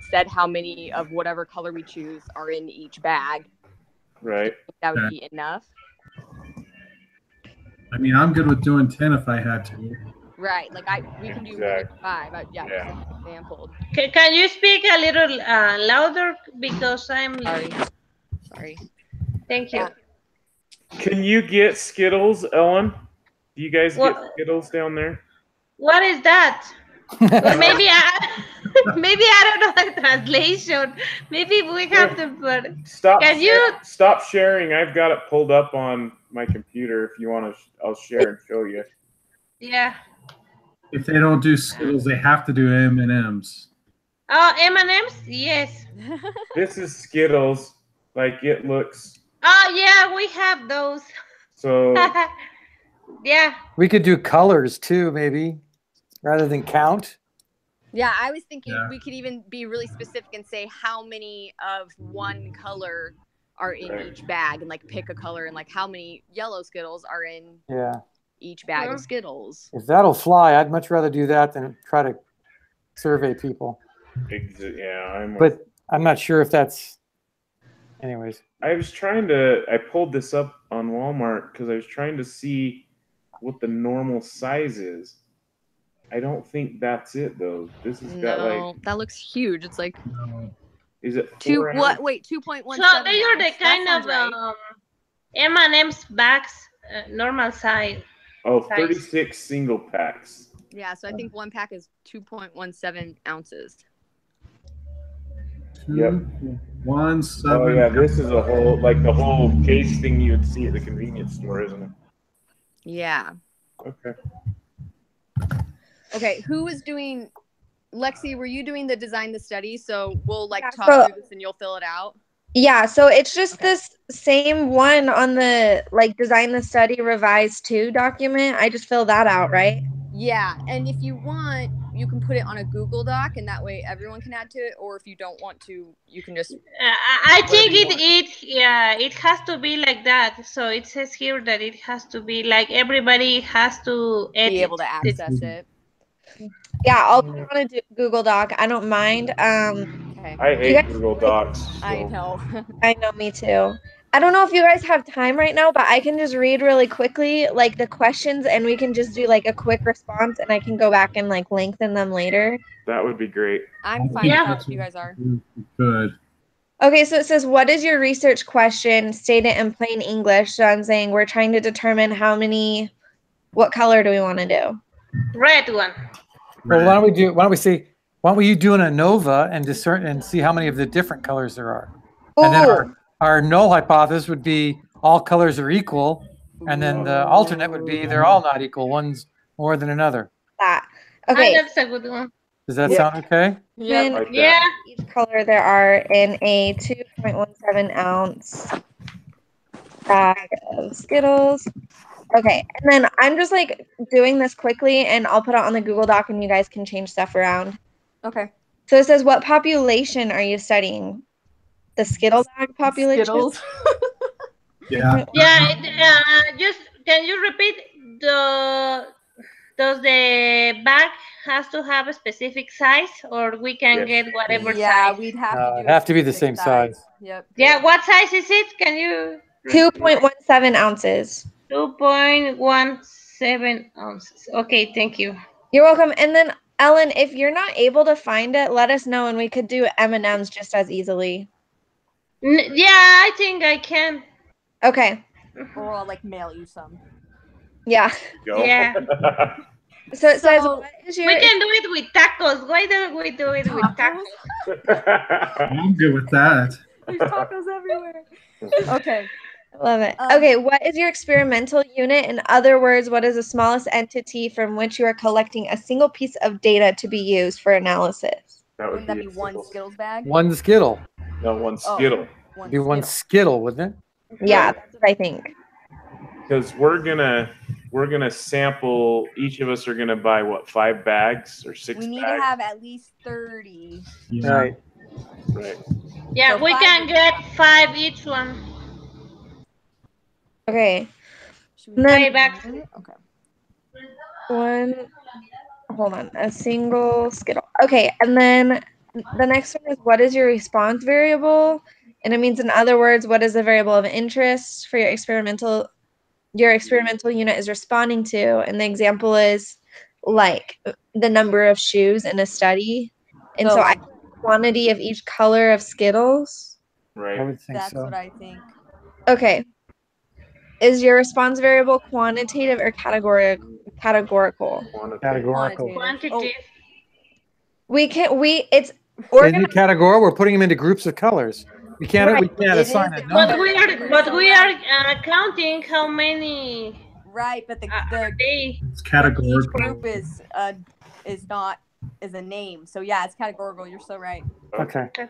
said how many of whatever color we choose are in each bag. Right. That would be enough. I mean, I'm good with doing 10 if I had to. Right, like we can do Exactly. 5. Yeah. Just example. can you speak a little louder because I'm. Sorry. Thank you. Yeah. Can you get Skittles, Ellen? Do you guys What? get Skittles down there? What is that? Well, maybe I don't know the translation. Maybe we have to put. Stop. Can you? Stop sharing? I've got it pulled up on my computer. If you want to, I'll share and show you. Yeah. If they don't do Skittles, they have to do M&Ms. Oh, M&Ms? Yes. This is Skittles. Like it looks. Oh, yeah, we have those. So Yeah. We could do colors too, maybe, rather than count. Yeah, I was thinking Yeah. we could even be really specific and say how many of one color are in Right. each bag, and like pick a color, and like how many yellow Skittles are in Yeah. each bag Mhm. of Skittles. If that'll fly, I'd much rather do that than try to survey people. yeah, But I'm not sure if that's. Anyways. I pulled this up on Walmart because I was trying to see what the normal size is. I don't think that's it though. This has got No, that looks huge. It's like is it 2 4 what? ounce? Wait, 2.1. So they are the kind of M&M's bags, normal size. Oh, size. 36 single packs. Yeah, so I think one pack is 2.17 ounces. Yep. 1, 7. Oh yeah, this is a whole like the whole case thing you would see at the convenience store, isn't it? Yeah. Okay. Okay, who was doing? Lexi, were you doing the design the study? So we'll like Yeah, talk so- through this and you'll fill it out. Yeah, so it's just Okay. this same one on the like design the study revised 2 document. I just fill that out, right? Yeah, and if you want, you can put it on a Google Doc, and that way everyone can add to it. Or if you don't want to, you can just. I think Whatever you it has to be like that. So it says here that it has to be like everybody has to edit. Be able to access it. Yeah, I'll put it on a Google Doc. I don't mind. Okay. I hate guys- Google Docs. I so- know. I know, me too. I don't know if you guys have time right now, but I can just read really quickly like the questions and we can just do like a quick response and I can go back and like lengthen them later. That would be great. I'm fine Yeah. with that if you guys are. Good. Okay, so it says, what is your research question? State it in plain English. So I'm saying we're trying to determine what color do we want to do? Red one. Well, why don't we do an ANOVA and discern and see how many of the different colors there are. And then Ooh, our null hypothesis would be all colors are equal, and then the alternate would be they're all not equal. One's more than another. that. Ah, Okay, that's a good one. Does that Yeah. sound okay? Yeah. then Like that. Yeah. each color there are in a 2.17 ounce bag of Skittles. Okay, and then I'm just like doing this quickly, and I'll put it on the Google Doc, and you guys can change stuff around. Okay. So it says, what population are you studying? The Skittle bag population? Skittles. Yeah. Just can you repeat does the bag has to have a specific size, or we can Yes. get whatever Yeah, size? we'd have No, to do it'd have to be the specific same size. Yep. Yeah, what size is it? Can you? 2.17 ounces. 2.17 ounces. Okay, thank you. You're welcome. And then, Ellen, if you're not able to find it, let us know, and we could do M&Ms just as easily. Yeah, I think I can. Okay. Or I'll like mail you some. Yeah. Go. Yeah. So it says, So- what is your We can do it with tacos. Why don't we do it with tacos? I'm good with that. There's tacos everywhere. Okay. Love it. Um, Okay, what is your experimental unit? In other words, what is the smallest entity from which you are collecting a single piece of data to be used for analysis? That would Wouldn't that be be a one Skittles. Skittle bag? One Skittle. No, one Oh. Skittle. Be one Skittle, wouldn't it? Yeah, Right. that's what I think. Because we're gonna sample. Each of us are gonna buy what, 5 bags or 6 We need bags? to have at least 30. Yeah. Right. Right. Yeah, So we 5 can is get fine. 5 each one. Okay, Should And then- 5 bags. Okay. hold on, a single Skittle. Okay, and then the next one is, what is your response variable? And it means, in other words, what is the variable of interest for your experimental unit is responding to? And the example is like the number of shoes in a study. And so So- I quantity of each color of Skittles. I Right. would think That's so. what I think. Okay. Is your response variable quantitative or categorical? Categorical. Quantitative. Quantity. It's In organized. the category, we're putting them into groups of colors. We can't Right. we can't It assign is a the- number. But we are counting how many Right, but the they. It's each categorical. group is not is a name. So yeah, it's categorical. You're so right. Okay. Okay.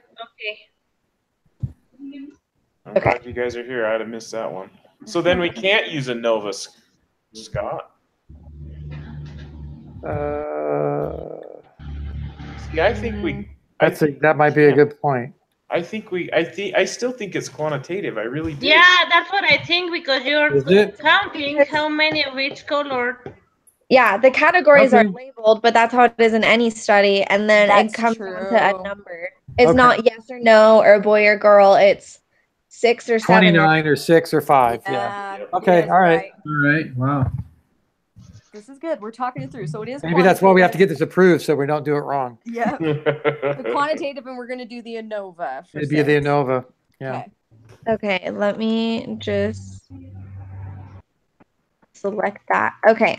I'm glad you guys are here. I'd have missed that one. So then we can't use a Nova, Scott. See, I think we. That might be a good point. I still think it's quantitative. I really do. Yeah, that's what I think, because you're Is it? counting how many of each color. Yeah, the categories are Okay. labeled, but that's how it is in any study. And then That's it comes down to a true. number. It's Okay. not yes or no or boy or girl. It's 6 or 7. 29 or 6 or 5. Yeah. you Okay, guys all are right. All right. Wow. This is good. We're talking it through. So it is. Maybe that's why we have to quantitative. get this approved so we don't do it wrong. Yeah. The quantitative, and we're gonna do the ANOVA. For It'd be the 6. ANOVA. Yeah. Okay. Okay, let me just select that. Okay.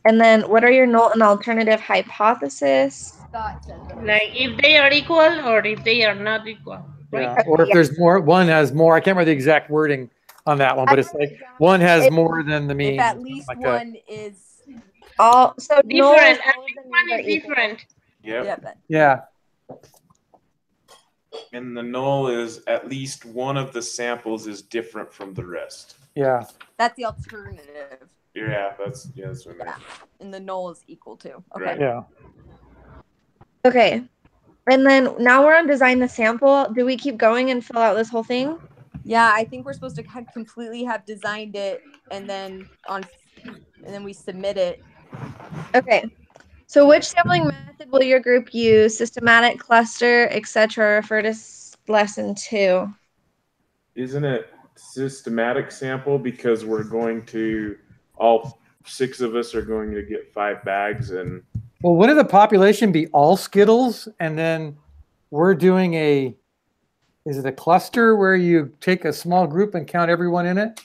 And then what are your null and alternative hypothesis? Scott said that. Like if they are equal or if they are not equal. Right? Yeah. Or if there's more, one has more. I can't remember the exact wording on that one, but it's like one has If- more than the mean. If at something least like that. one is. All so null is Different. all of Every the one numbers is are equal. different. Yep. Yeah. But Yeah. And the null is at least one of the samples is different from the rest. Yeah. that's the alternative, Yeah, that's what I mean. and the null is equal to. Okay. Right. Yeah. Okay. And then now we're on design the sample. Do we keep going and fill out this whole thing? Yeah, I think we're supposed to completely have designed it, and then we submit it. Okay. So which sampling method will your group use? Systematic, cluster, etc. Refer to lesson 2. Isn't it systematic sample, because we're going to, all 6 of us are going to get 5 bags, and Well, wouldn't the population be all Skittles? And then we're doing is it a cluster where you take a small group and count everyone in it?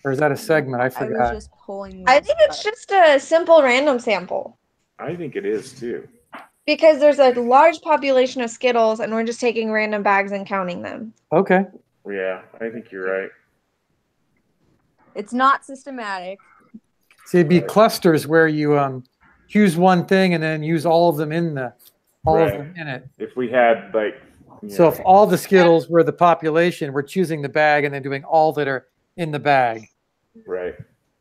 Or is that a segment? I I was forgot. just pulling. I this think it's up. just a simple random sample I think it is too. because there's a large population of Skittles and we're just taking random bags and counting them. Okay. Yeah, I think you're right. It's not systematic. See, it'd be clusters where you choose one thing and then use all of them in Right. it. If we had like, So if all the Skittles were the population, we're choosing the bag and then doing all that are in the bag. Right.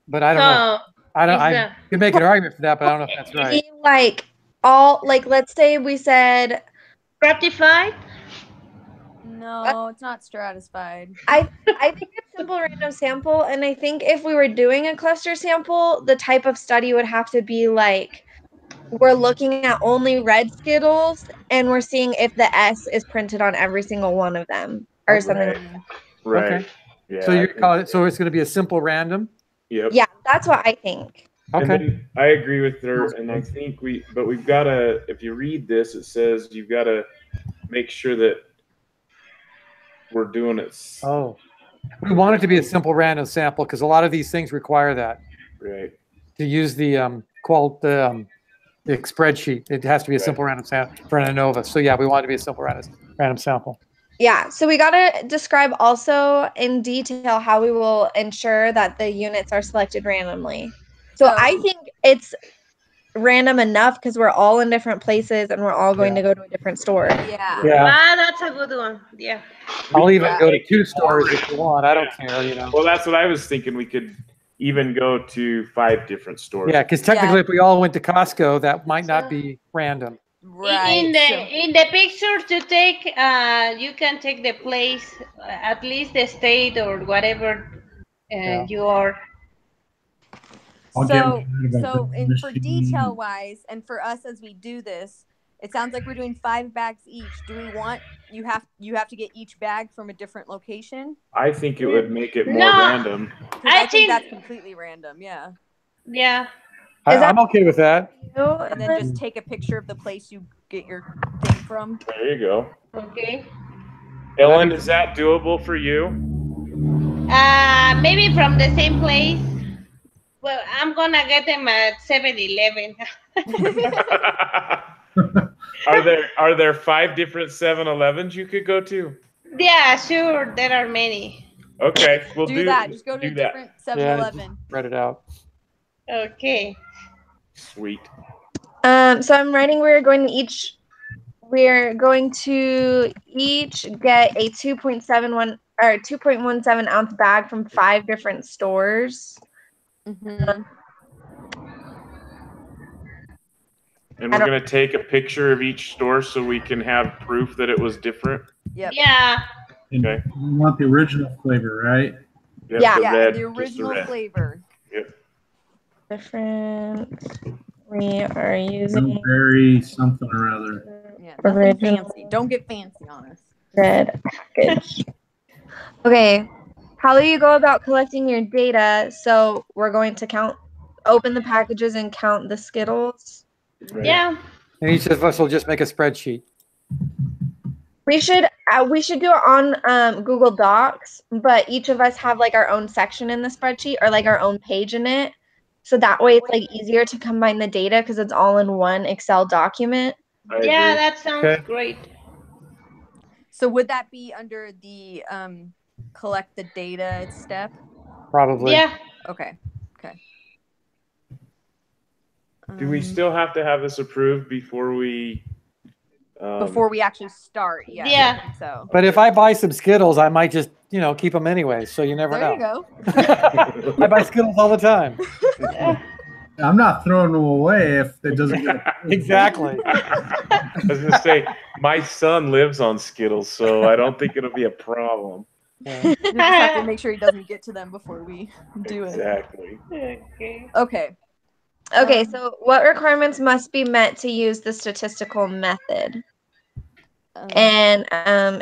But I don't know. I don't. is I the- could make an argument for that, but I don't know if that's right. Maybe, like all like let's say we said Stratified? No, it's not stratified. I think it's simple random sample, and I think if we were doing a cluster sample, the type of study would have to be like we're looking at only red Skittles and we're seeing if the S is printed on every single one of them or something. Right. Right. Okay. Yeah. So I you think call it. So it's going to be a simple random. Yep. Yeah, that's what I think. And Okay. then I agree with her, and I think we've got to. If you read this, it says you've got to make sure that we're doing it Oh, we want it to be a simple random sample because a lot of these things require that right. to use the the spreadsheet. It has to be a simple random sample for an ANOVA. So yeah, we want it to be a simple random sample. Yeah, so we got to describe also in detail how we will ensure that the units are selected randomly. So I think it's random enough because we're all in different places and we're all going to go to a different store. Yeah. Yeah. Ah, that's a good one. Yeah. I'll even go to 2 stores if you want. I don't care, you know. Well, that's what I was thinking. We could even go to 5 different stores. Yeah, because technically, if we all went to Costco, that might not be random. Right. In the pictures you take, you can take the place, at least the state or whatever you are. I'll So, get so that and for machine. detail wise, and for us as we do this, it sounds like we're doing 5 bags each. Do we want you have to get each bag from a different location? I think it would make it more No. random. 'Cause I I think think- that's completely random. Yeah. Yeah. I'm okay with that. And then just take a picture of the place you get your thing from. There you go. Okay. Ellen, is that doable for you? Maybe from the same place. Well, I'm gonna get them at 7-Eleven. Are there 5 different 7-Elevens you could go to? Yeah, sure. There are many. Okay, we'll do that. Just go to a do that. different 7-Eleven. Spread it out. Okay. Sweet. So I'm writing we're going to each get a 2.71 or 2.17 ounce bag from 5 different stores. Mm-hmm. And we're going to take a picture of each store so we can have proof that it was different. Yep. Yeah. And Okay. you want the original flavor, right? Yep, Yeah. the Yeah, red, the just original red. flavor. Yep. Different. We are using Very something or other. Yeah, nothing Original. fancy. Don't get fancy on us. red package. Okay. How do you go about collecting your data? So we're going to open the packages and count the Skittles. Right. Yeah. And each of us will just make a spreadsheet. We should do it on Google Docs, but each of us have like our own section in the spreadsheet or like our own page in it. So that way it's like easier to combine the data because it's all in one Excel document. I Yeah, agree. that sounds Okay. great. So would that be under the collect the data step? Probably. Yeah. Okay. Okay. Do we still have to have this approved before we? Before we actually start? Yeah. Yeah. I think so. But if I buy some Skittles, I might just, keep them anyway. So you never There know. you go. I buy Skittles all the time. I'm not throwing them away if it doesn't get Exactly. I was gonna say my son lives on Skittles, so I don't think it'll be a problem. Yeah. You just have to make sure he doesn't get to them before we do it. Exactly. Okay. Okay. Okay, so what requirements must be met to use the statistical method? And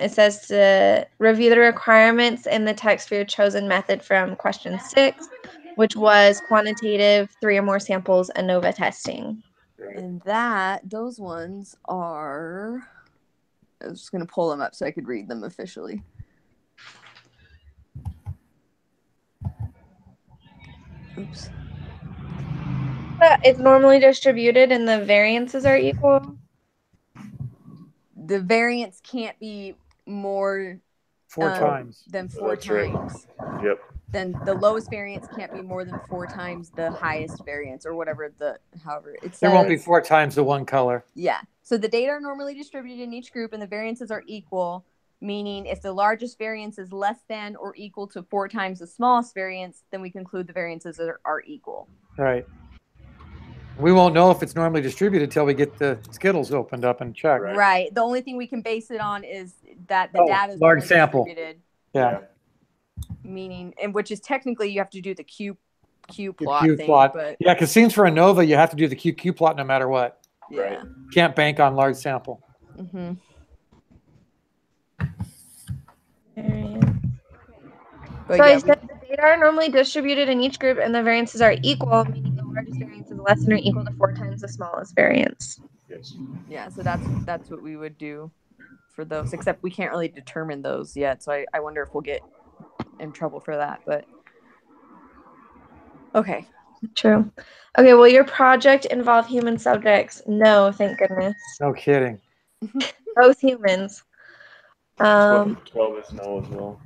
it says to review the requirements in the text for your chosen method from question 6, which was quantitative 3 or more samples ANOVA testing. And those ones are. I was just gonna pull them up so I could read them officially. Oops. It's normally distributed and the variances are equal. The variance can't be more 4 times. than 4 That's right. times. Yep. Then the lowest variance can't be more than 4 times the highest variance, or whatever however it says. There won't be 4 times the one color. Yeah. So the data are normally distributed in each group, and the variances are equal. meaning if the largest variance is less than or equal to 4 times the smallest variance, then we conclude the variances are equal. Right. We won't know if it's normally distributed till we get the Skittles opened up and checked. Right. The only thing we can base it on is that the data is large normally sample. distributed. Yeah. Meaning, and which is technically you have to do the Q The plot Q thing, plot. but Yeah, because seems for ANOVA, you have to do the QQ plot no matter what. yeah. Can't bank on large sample. Mm-hmm. So I said the data are normally distributed in each group and the variances are equal, meaning the largest variance is less than or equal to 4 times the smallest variance. Yes. Yeah, so that's what we would do for those, except we can't really determine those yet. So I wonder if we'll get in trouble for that, but okay. True. Okay, will your project involve human subjects? No, thank goodness. No kidding. Both humans. 12 is no as well.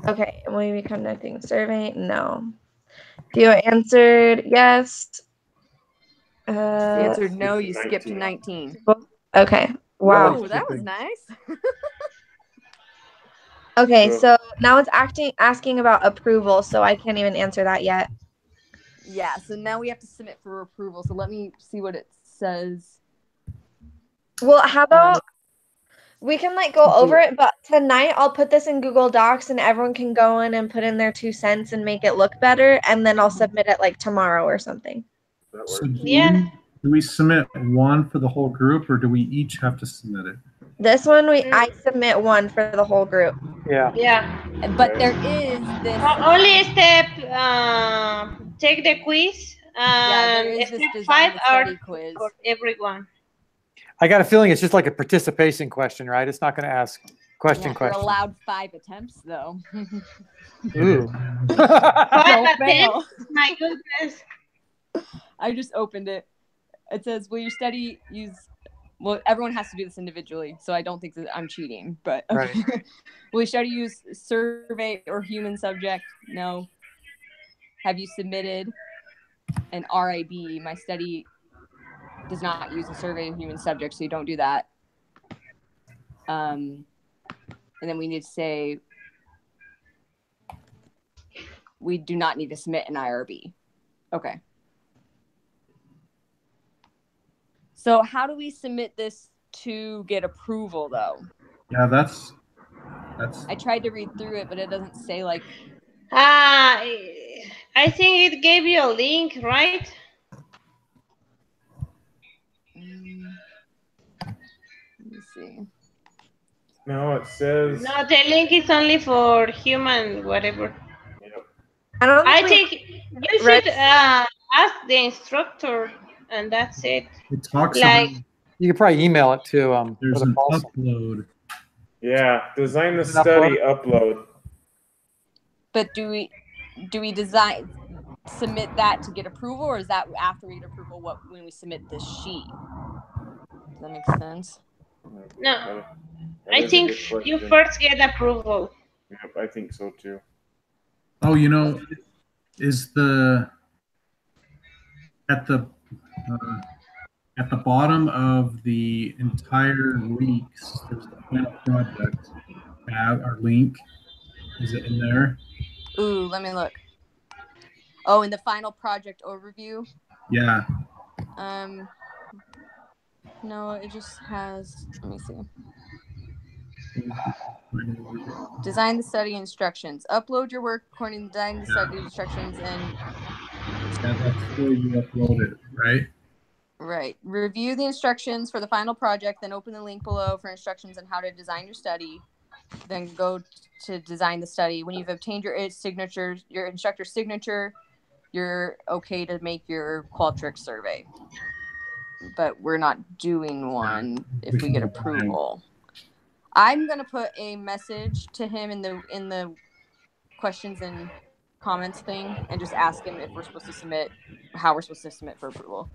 Okay, and will you be conducting survey? No. If you answered yes. If you answered no, you skipped to 19. Okay. Wow. Oh, that was nice. Okay, so now it's asking about approval, so I can't even answer that yet. Yeah, so now we have to submit for approval. So let me see what it says. Well, how about we can like go over it, but tonight I'll put this in Google Docs and everyone can go in and put in their 2 cents and make it look better, and then I'll submit it like tomorrow or something. So do we submit one for the whole group, or do we each have to submit it? This one I submit one for the whole group. Yeah. Yeah. But there is this only step take the quiz there and is this step design 5 the are study quiz. for everyone. I got a feeling it's just like a participation question, right? It's not going to ask question. You're allowed 5 attempts though. Ooh. 5 Don't fail. attempts? My goodness. I just opened it. It says, will your study use... Well, everyone has to do this individually, so I don't think that I'm cheating. But Right. will your study use survey or human subject? No. Have you submitted an RIB? My study does not use a survey of human subject, so you don't do that. And then we need to say we do not need to submit an IRB. Okay. So how do we submit this to get approval, though? Yeah, that's. I tried to read through it, but it doesn't say like. I think it gave you a link, right? Let me see. No, it says. No, the link is only for human, whatever. Yep. I think you should ask the instructor, and that's it. It talks like about. You could probably email it to There's an upload. Yeah, design the study upload. But do we submit that to get approval, or is that after we get approval when we submit the sheet? Does that make sense? No, That I is a think good question. you first get approval. Yep, I think so too. Oh, is at the bottom of the entire links, there's the final project tab or link. Is it in there? Ooh, let me look. Oh, in the final project overview? Yeah. No, it just has, let me see. Design the study instructions. Upload your work according to design the study instructions and... Yeah, that's where you upload it, right? Right. Review the instructions for the final project, then open the link below for instructions on how to design your study. Then go to design the study. When you've obtained your instructor's signature, you're okay to make your Qualtrics survey. But we're not doing one if we get approval. I'm gonna put a message to him in the questions and comments thing and just ask him if we're supposed to submit, how we're supposed to submit for approval.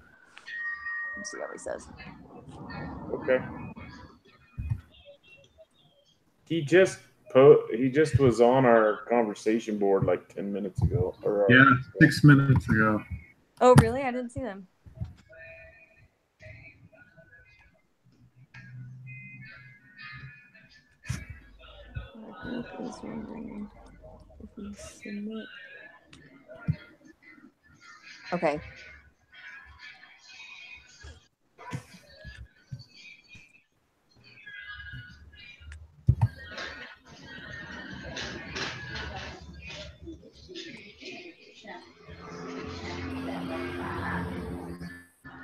Let's see what he says. Okay. He just was on our conversation board like 10 minutes ago. Yeah, 6 minutes ago. Oh, really? I didn't see them. Okay.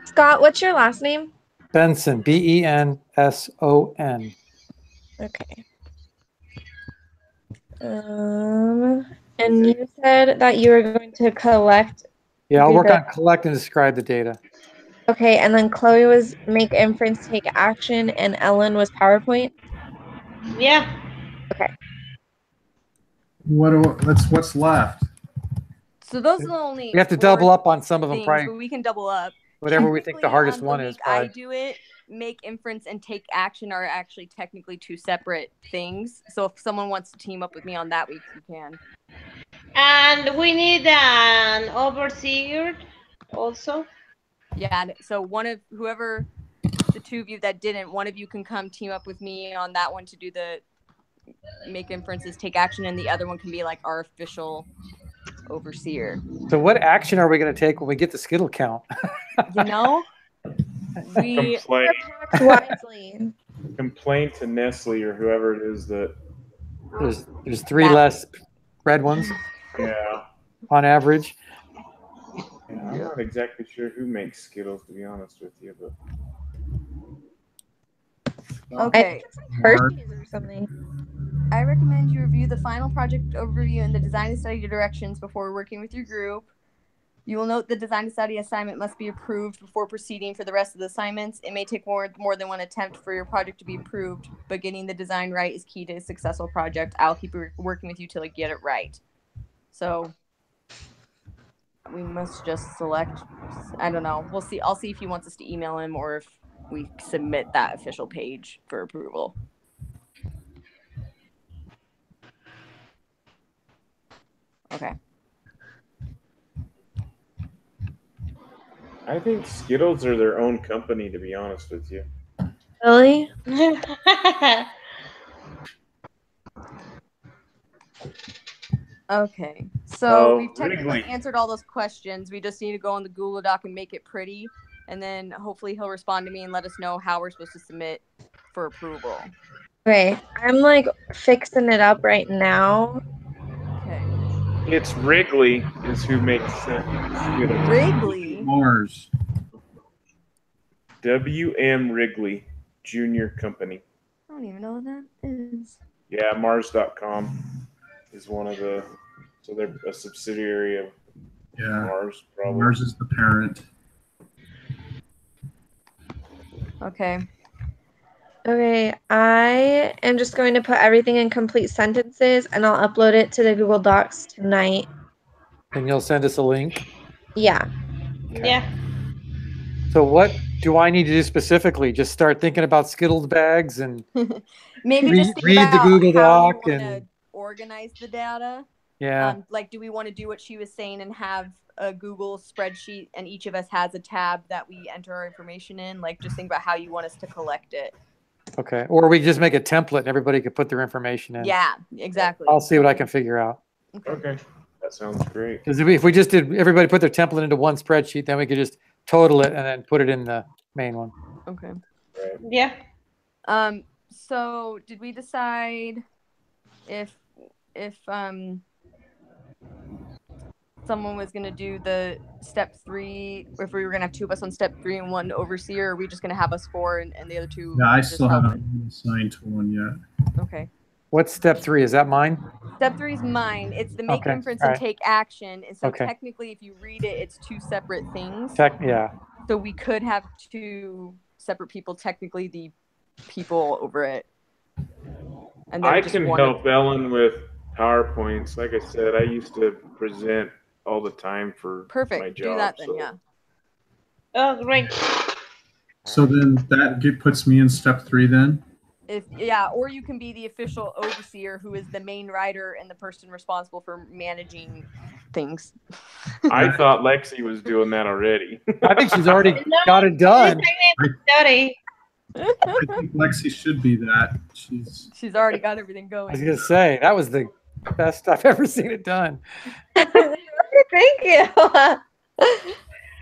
Scott, what's your last name? Benson, Benson. Okay. And you said that you were going to collect. Yeah, I'll do work the- on collect and describe the data. Okay, and then Chloe was make inference, take action, and Ellen was PowerPoint. Yeah. What's left? So those are the only. We have to 4 double up on some of them, things, probably but we can double up. whatever we think the Technically, hardest on one the is. week I Probably. do it. Make inference and take action are actually technically 2 separate things. So if someone wants to team up with me on that week, you can. And we need an overseer also. Yeah. So whoever the 2 of you that didn't, one of you can come team up with me on that one to do the make inferences, take action, and the other one can be like our official overseer. So what action are we going to take when we get the Skittle count? You know, we Wisely. Complain to Nestle or whoever it is that. There's 3 less red ones Yeah. on average. Yeah, I'm not exactly sure who makes Skittles, to be honest with you, but okay. Hershey's or something. I recommend you review the final project overview and the design and study directions before working with your group. You will note the design and study assignment must be approved before proceeding for the rest of the assignments. It may take more than one attempt for your project to be approved, but getting the design right is key to a successful project. I'll keep working with you till I get it right. So we must just select, I don't know. We'll see. I'll see if he wants us to email him or if we submit that official page for approval. Okay. I think Skittles are their own company, to be honest with you. Really? Okay, so Oh, we've technically Wrigley. answered all those questions. We just need to go on the Google Doc and make it pretty, and then hopefully he'll respond to me and let us know how we're supposed to submit for approval. Okay, I'm like fixing it up right now. Okay. It's Wrigley is who makes Skittles. Wrigley. Mars. W.M. Wrigley Jr. Company. I don't even know what that is. Yeah, Mars.com is one of the. So they're a subsidiary of Yeah. Mars, probably. Mars is the parent. Okay. Okay, I am just going to put everything in complete sentences and I'll upload it to the Google Docs tonight. And you'll send us a link. Yeah. Yeah. So what do I need to do specifically? Just start thinking about Skittles bags and Maybe Read- just think read the about Google how you Doc wanna and- organize the data. yeah. Like, do we want to do what she was saying and have a Google spreadsheet and each of us has a tab that we enter our information in? Like, just think about how you want us to collect it. Okay. Or we just make a template and everybody could put their information in. Yeah, exactly. I'll see what I can figure out. Okay, that sounds great. Because if we just did everybody put their template into one spreadsheet, then we could just total it and then put it in the main one. Okay. Right. Yeah. So did we decide if someone was gonna do the step 3, or if we were gonna have 2 of us on step 3 and 1 overseer, or are we just gonna have us 4 and the other 2? Yeah, I just still helping? haven't assigned to one yet. Okay. What's step 3? Is that mine? Step 3 is mine. It's the make Okay, inference alright. and take action. And so Okay. technically, if you read it, it's 2 separate things. Yeah. So we could have 2 separate people, technically the people over it. And then I just can one help Ellen with PowerPoints. Like I said, I used to present all the time for Perfect. my job. Do that then, so- yeah. Oh, great. So then that puts me in step 3 then? Or you can be the official overseer who is the main writer and the person responsible for managing things. I thought Lexi was doing that already. I think she's already No, got it done. Study. I think Lexi should be that. She's already got everything I was going. gonna say that was the best I've ever seen it done. Thank you.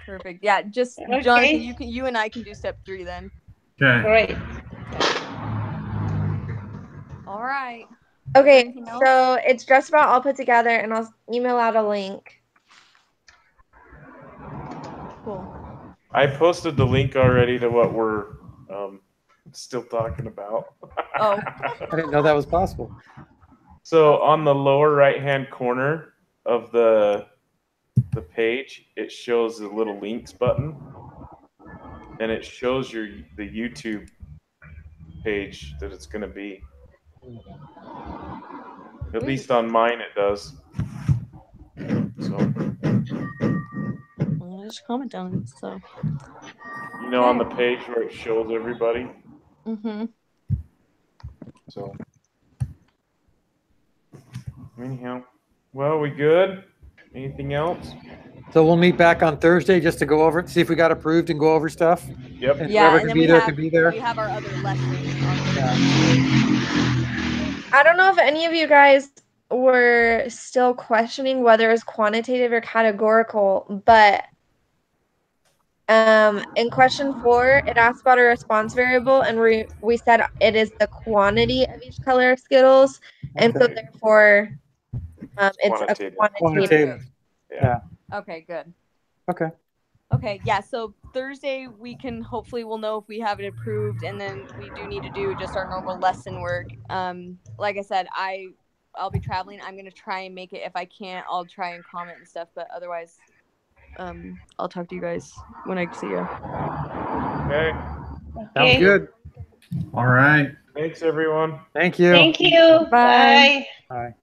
Perfect. Yeah, just Okay. Jonathan, you and I can do step 3 then. Okay. Great. All right. Okay, Anything else? so it's just about all put together, and I'll email out a link. Cool. I posted the link already to what we're still talking about. Oh. I didn't know that was possible. So on the lower right-hand corner of the page, it shows the little links button, and it shows the YouTube page that it's going to be. At least on mine, it does. So Well, just comment on it. So. you know, on the page where it shows everybody. Mm-hmm. So anyhow, well, we good? Anything else? So we'll meet back on Thursday just to go over it, see if we got approved and go over stuff. Yep. And Yeah, whoever and can then be we there have, can be there. we have our other lessons. I don't know if any of you guys were still questioning whether it's quantitative or categorical, but in question 4, it asks about a response variable, and we said it is the quantity of each color of Skittles, and so Okay. therefore it's Quantitative. a quantitative. Yeah. Okay, good. Okay. Okay, yeah, so Thursday we'll know if we have it approved, and then we do need to do just our normal lesson work. Like I said, I'll be traveling. I'm gonna try and make it. If I can't, I'll try and comment and stuff, but otherwise I'll talk to you guys when I see you. Okay. Sounds good. All right. Thanks, everyone. Thank you. Thank you. Bye. Bye. Bye.